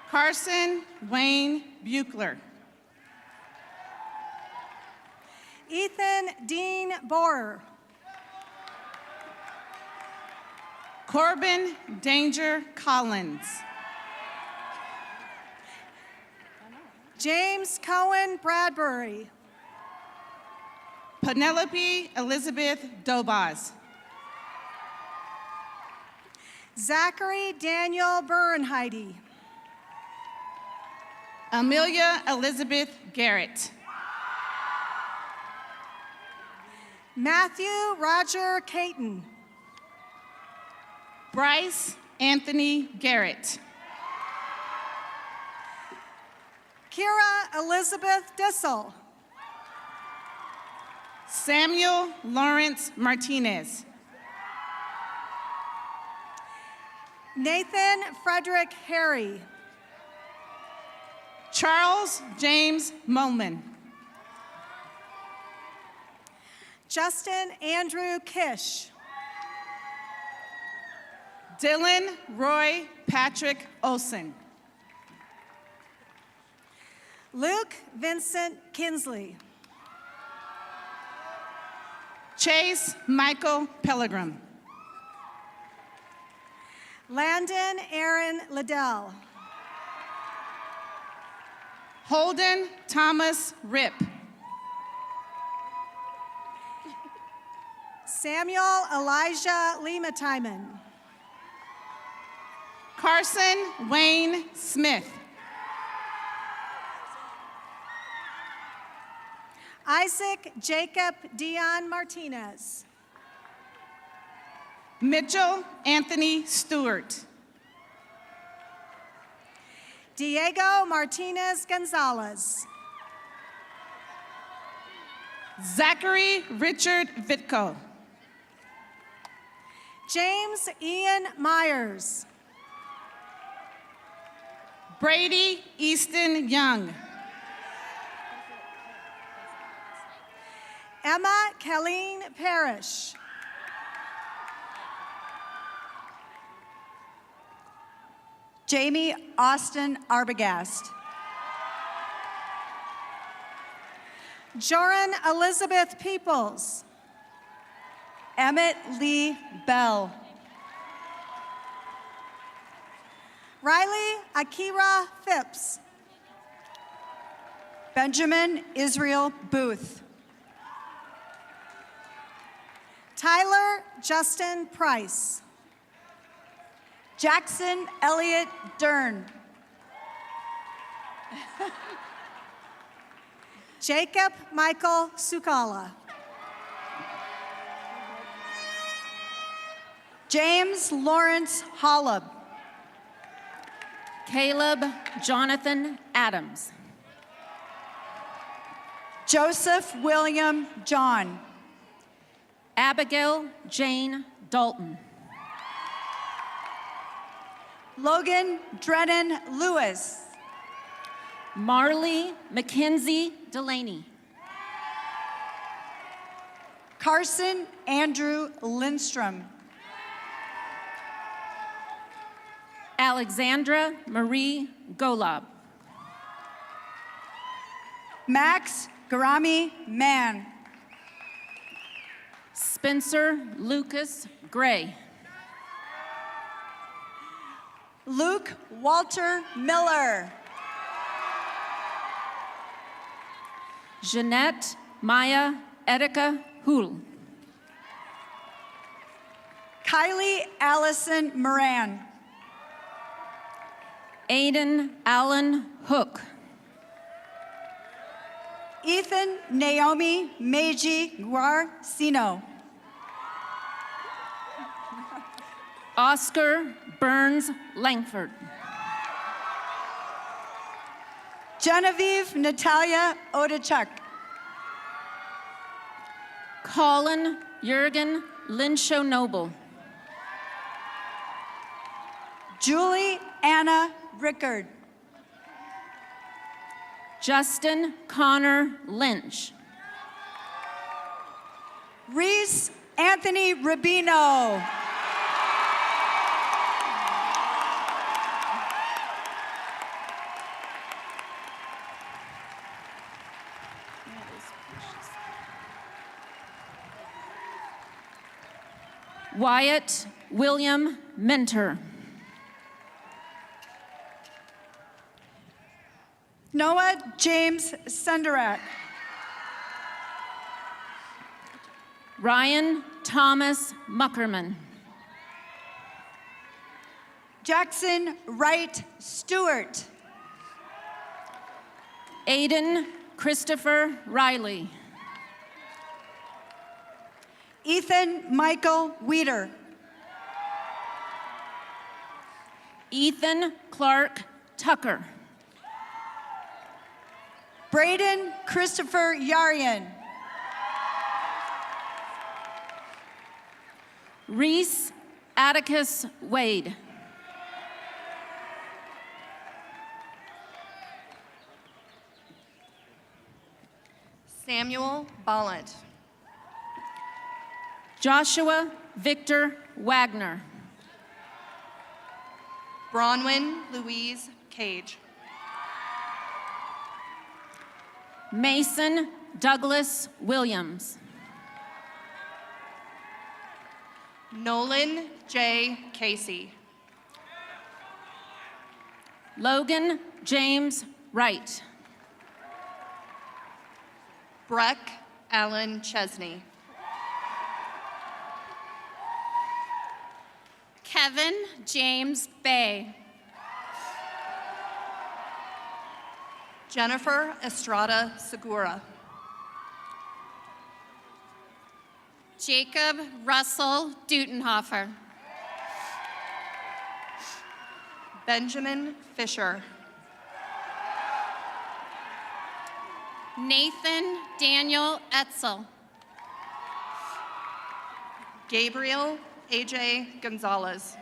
Carson Wayne Buechler. Ethan Dean Borer. Corbin Danger Collins. James Cohen Bradbury. Penelope Elizabeth Dobaz. Zachary Daniel Bernheide. Amelia Elizabeth Garrett. Matthew Roger Caton. Bryce Anthony Garrett. Kira Elizabeth Dissel. Samuel Lawrence Martinez. Nathan Frederick Harry. Charles James Mulman. Justin Andrew Kish. Dylan Roy Patrick Olson. Luke Vincent Kinsley. Chase Michael Pellegrim. Landon Aaron Liddell. Holden Thomas Rip. Samuel Elijah Lima-Timon. Carson Wayne Smith. Isaac Jacob Dion Martinez. Mitchell Anthony Stewart. Diego Martinez Gonzalez. Zachary Richard Vitko. James Ian Myers. Brady Easton Young. Emma Colleen Parrish. Jamie Austin Arbogast. Joran Elizabeth Peoples. Emmett Lee Bell. Riley Akira Phipps. Benjamin Israel Booth. Tyler Justin Price. Jackson Elliott Dern. Jacob Michael Sukala. James Lawrence Hollub. Caleb Jonathan Adams. Joseph William John. Abigail Jane Dalton. Logan Drennan Lewis. Marley Mackenzie Delaney. Carson Andrew Lindstrom. Alexandra Marie Golob. Max Garami Mann. Spencer Lucas Gray. Luke Walter Miller. Jeanette Maya Erica Hull. Kylie Allison Moran. Aiden Allen Hook. Ethan Naomi Meiji Guarcino. Oscar Burns Langford. Genevieve Natalia Odechuk. Colin Jurgen Linshow Noble. Julie Anna Rickard. Justin Connor Lynch. Reese Anthony Rubino. Wyatt William Mentor. Noah James Sundarak. Ryan Thomas Muckerman. Jackson Wright Stewart. Aiden Christopher Riley. Ethan Michael Weeder. Ethan Clark Tucker. Braden Christopher Yarian. Reese Atticus Wade. Samuel Ballant. Joshua Victor Wagner. Bronwyn Louise Cage. Mason Douglas Williams. Nolan J. Casey. Logan James Wright. Breck Allen Chesney. Kevin James Bay. Jennifer Estrada Segura. Jacob Russell Dutenhofer. Benjamin Fisher. Nathan Daniel Etzel. Gabriel A.J. Gonzalez.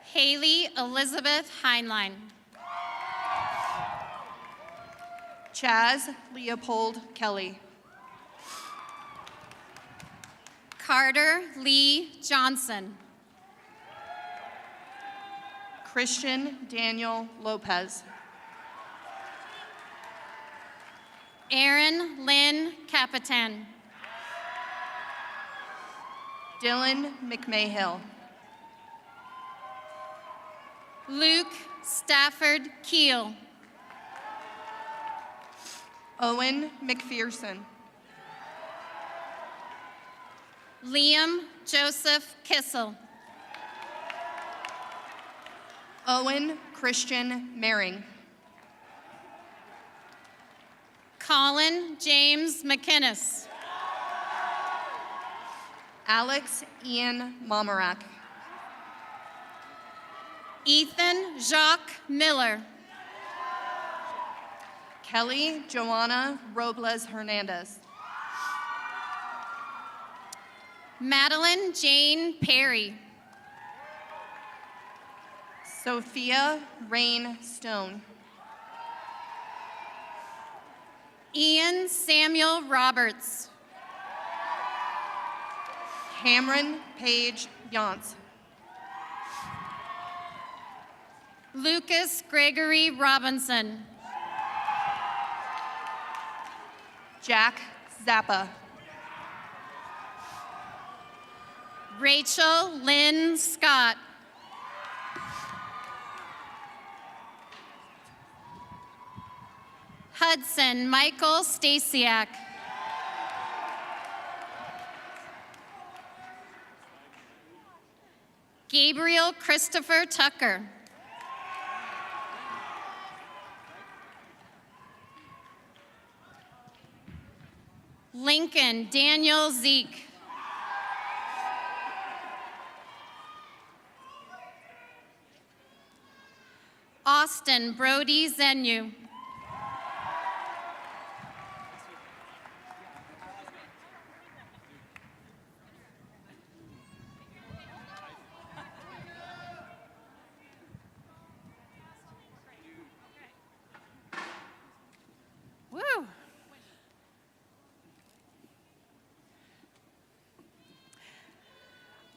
Haley Elizabeth Heinlein. Chaz Leopold Kelly. Carter Lee Johnson. Christian Daniel Lopez. Aaron Lynn Capitan. Dylan McMahill. Luke Stafford Keel. Owen McPherson. Liam Joseph Kissel. Owen Christian Mering. Colin James McInnes. Alex Ian Momarak. Ethan Jacques Miller. Kelly Joanna Robles Hernandez. Madeline Jane Perry. Sophia Rain Stone. Ian Samuel Roberts. Cameron Paige Yance. Lucas Gregory Robinson. Jack Zappa. Rachel Lynn Scott. Hudson Michael Stasiak. Gabriel Christopher Tucker. Lincoln Daniel Zeke. Austin Brody Zenu. Woo!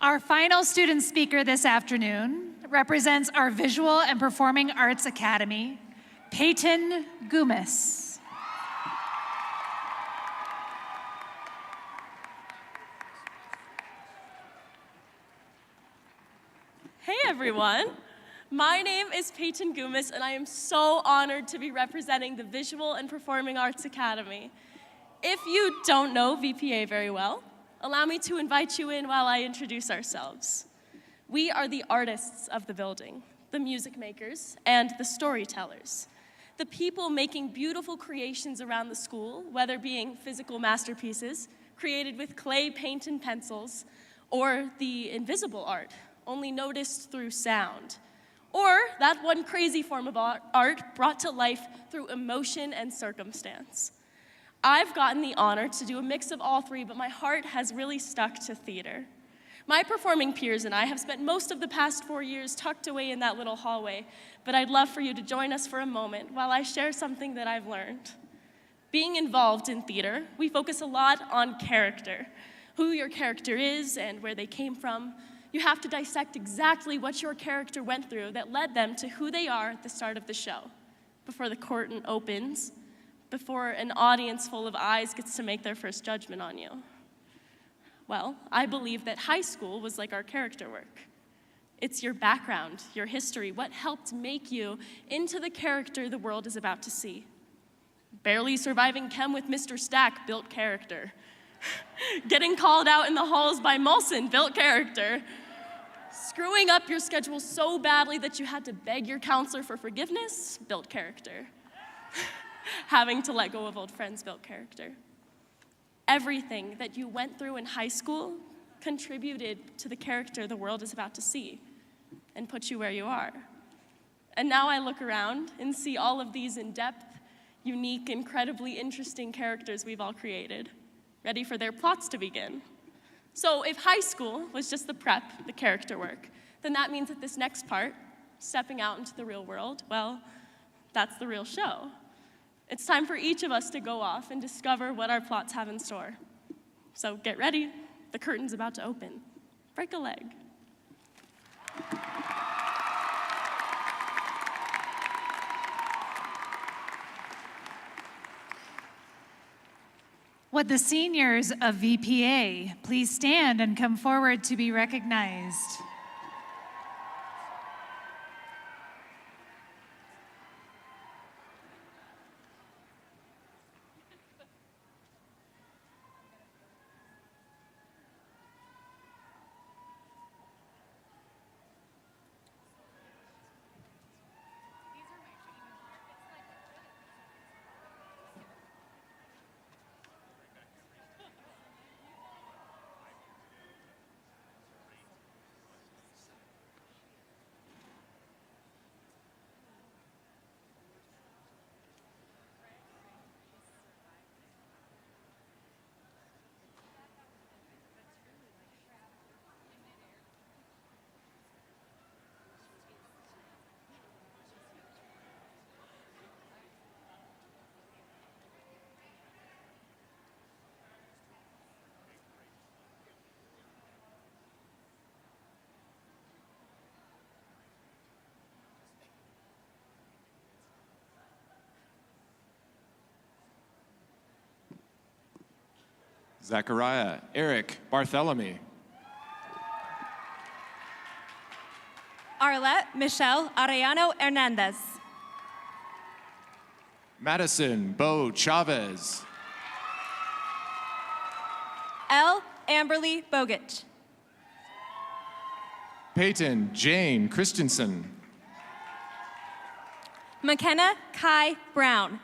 Our final student speaker this afternoon represents our Visual and Performing Arts Academy, Peyton Gumis. Hey everyone, my name is Peyton Gumis and I am so honored to be representing the Visual and Performing Arts Academy. If you don't know VPA very well, allow me to invite you in while I introduce ourselves. We are the artists of the building, the music makers, and the storytellers. The people making beautiful creations around the school, whether being physical masterpieces created with clay, paint, and pencils, or the invisible art, only noticed through sound, or that one crazy form of art brought to life through emotion and circumstance. I've gotten the honor to do a mix of all three, but my heart has really stuck to theater. My performing peers and I have spent most of the past 4 years tucked away in that little hallway, but I'd love for you to join us for a moment while I share something that I've learned. Being involved in theater, we focus a lot on character, who your character is and where they came from. You have to dissect exactly what your character went through that led them to who they are at the start of the show, before the curtain opens, before an audience full of eyes gets to make their first judgment on you. Well, I believe that high school was like our character work. It's your background, your history, what helped make you into the character the world is about to see. Barely surviving chem with Mr. Stack built character. Getting called out in the halls by Molson built character. Screwing up your schedule so badly that you had to beg your counselor for forgiveness built character. Having to let go of old friends built character. Everything that you went through in high school contributed to the character the world is about to see and put you where you are. And now I look around and see all of these in-depth, unique, incredibly interesting characters we've all created, ready for their plots to begin. So if high school was just the prep, the character work, then that means that this next part, stepping out into the real world, well, that's the real show. It's time for each of us to go off and discover what our plots have in store. So get ready, the curtain's about to open. Break a leg. Would the seniors of VPA please stand and come forward to be recognized? Zachariah Eric Bartholomew. Arlette Michelle Arellano Hernandez. Madison Bo Chavez. L. Amberly Bogich. Peyton Jane Christensen. McKenna Kai Brown.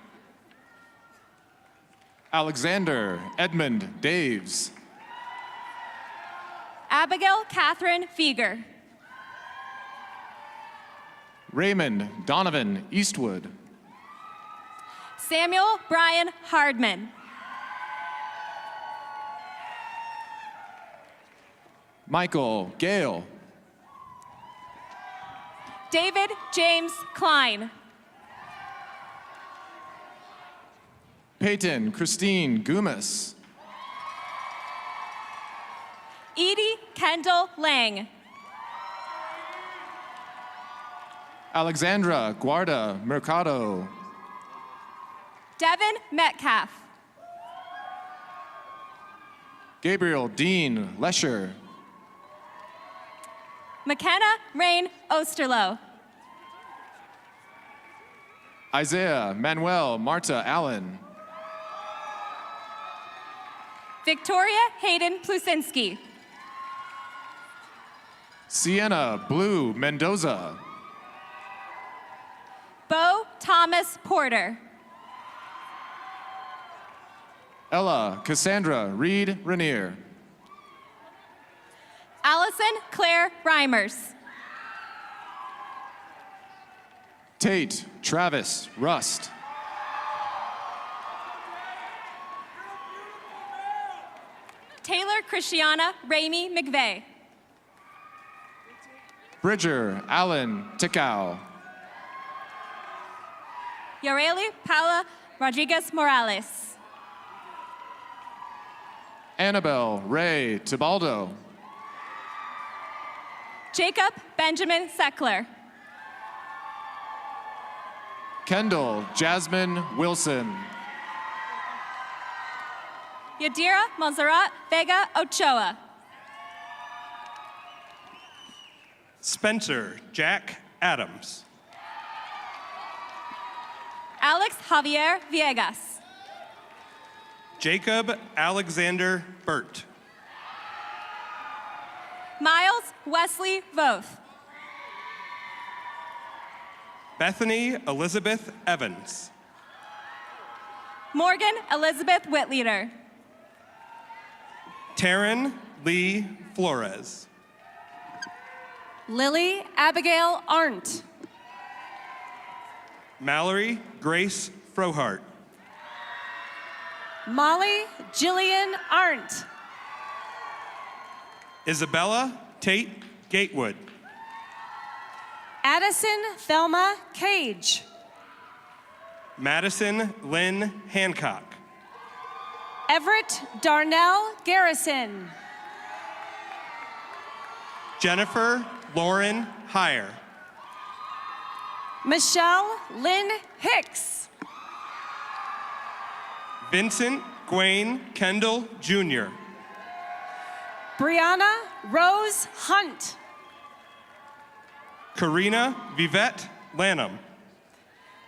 Alexander Edmund Daves. Abigail Catherine Fieger. Raymond Donovan Eastwood. Samuel Brian Hardman. Michael Gale. David James Klein. Peyton Christine Gumas. Edie Kendall Lang. Alexandra Guarda Mercado. Devin Metcalf. Gabriel Dean Lesher. McKenna Rain Osterloh. Isaiah Manuel Marta Allen. Victoria Hayden Plusinski. Sienna Blue Mendoza. Bo Thomas Porter. Ella Cassandra Reed Rainier. Allison Claire Reimers. Tate Travis Rust. Taylor Christiana Ramey McVeigh. Bridger Allen Tickow. Yareli Paula Rodriguez Morales. Annabelle Ray Tibaldo. Jacob Benjamin Seckler. Kendall Jasmine Wilson. Yadira Monserrat Vega Ochoa. Spencer Jack Adams. Alex Javier Villegas. Jacob Alexander Burt. Miles Wesley Voth. Bethany Elizabeth Evans. Morgan Elizabeth Whitleader. Taryn Lee Flores. Lily Abigail Arndt. Mallory Grace Frohart. Molly Jillian Arndt. Isabella Tate Gatewood. Addison Thelma Cage. Madison Lynn Hancock. Everett Darnell Garrison. Jennifer Lauren Heyer. Michelle Lynn Hicks. Vincent Gwaine Kendall Jr. Brianna Rose Hunt. Karina Vivette Lanham.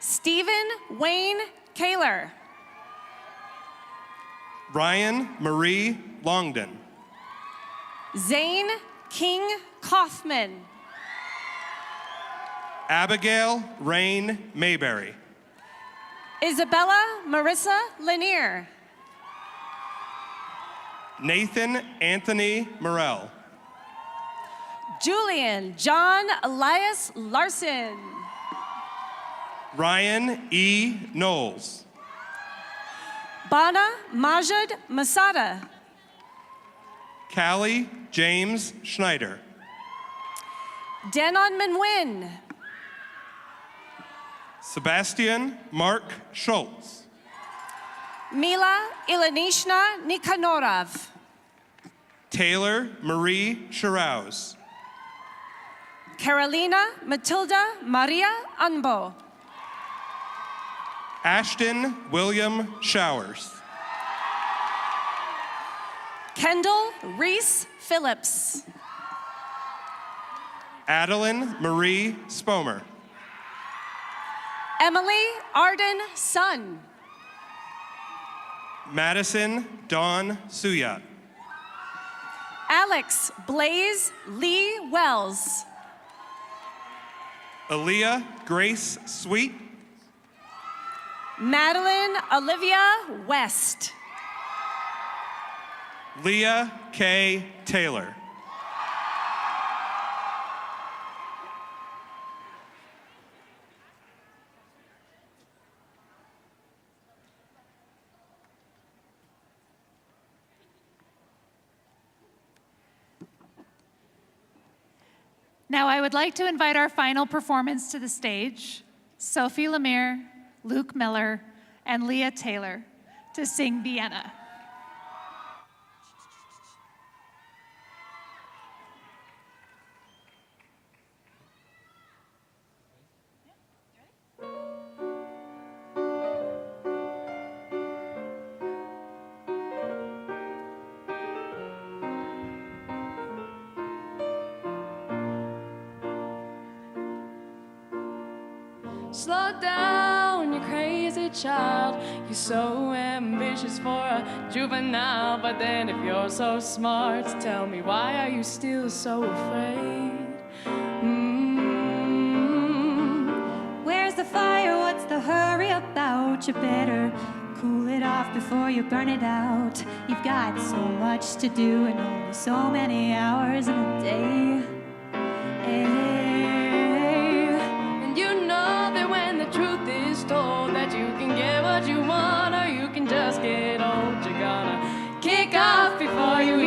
Stephen Wayne Kaler. Ryan Marie Longden. Zane King Kaufman. Abigail Rain Mayberry. Isabella Marissa Lanier. Nathan Anthony Morell. Julian John Elias Larson. Ryan E. Knowles. Bana Majid Masada. Callie James Schneider. Denon Minwin. Sebastian Mark Schultz. Mila Ilanishna Nikanorov. Taylor Marie Shirauz. Carolina Matilda Maria Anbo. Ashton William Showers. Kendall Reese Phillips. Adeline Marie Spomer. Emily Arden Sun. Madison Dawn Suyat. Alex Blaze Lee Wells. Aaliyah Grace Sweet. Madeline Olivia West. Leah K. Taylor. Now I would like to invite our final performance to the stage, Sophie Lemire, Luke Miller, and Leah Taylor to sing Vienna. Slow down, you crazy child. You're so ambitious for a juvenile. But then if you're so smart, tell me, why are you still so afraid? Where's the fire? What's the hurry about? You better cool it off before you burn it out. You've got so much to do and only so many hours in a day. And you know that when the truth is told, that you can get what you want or you can just get old. You're gonna kick off before you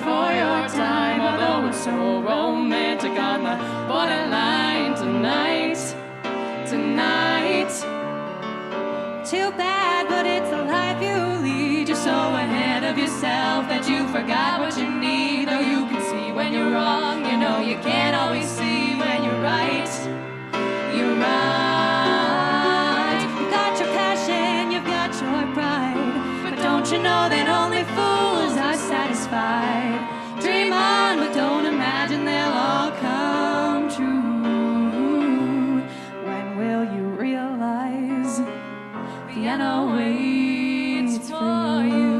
before your time, although it's so romantic on the borderline tonight. Too bad, but it's the life you lead. You're so ahead of yourself that you forgot what you need. Though you can see when you're wrong, you know you can't always see when you're right. You're right. You've got your passion, you've got your pride, but don't you know that only fools are satisfied? Dream on, but don't imagine they'll all come true. When will you realize Vienna waits for you?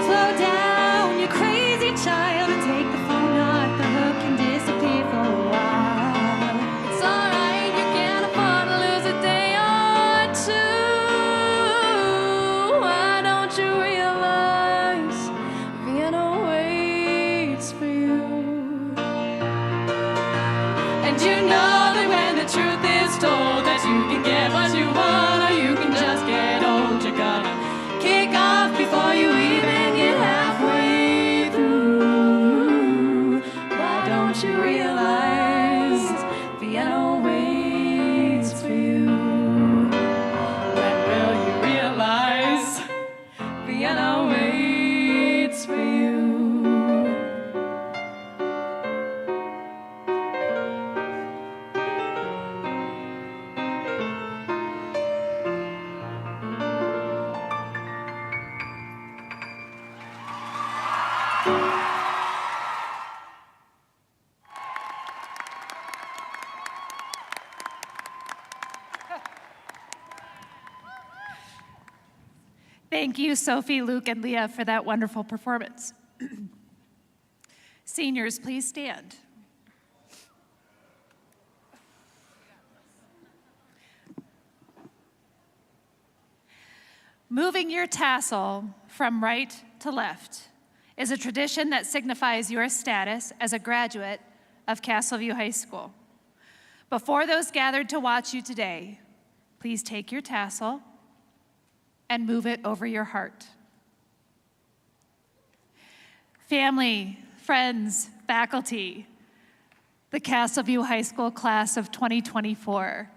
Slow down, you crazy child, and take the phone off the hook and disappear for a while. It's alright, you can't afford to lose a day or two. Why don't you realize Vienna waits for you? And you know that when the truth is told, that you can get what you want or you can just get old. You're gonna kick off before you even get halfway through. Why don't you realize Vienna waits for you? When will you realize Vienna waits for you? Thank you, Sophie, Luke, and Leah, for that wonderful performance. Seniors, please stand. Moving your tassel from right to left is a tradition that signifies your status as a graduate of Castleview High School. Before those gathered to watch you today, please take your tassel and move it over your heart. Family, friends, faculty, the Castleview High School class of 2024,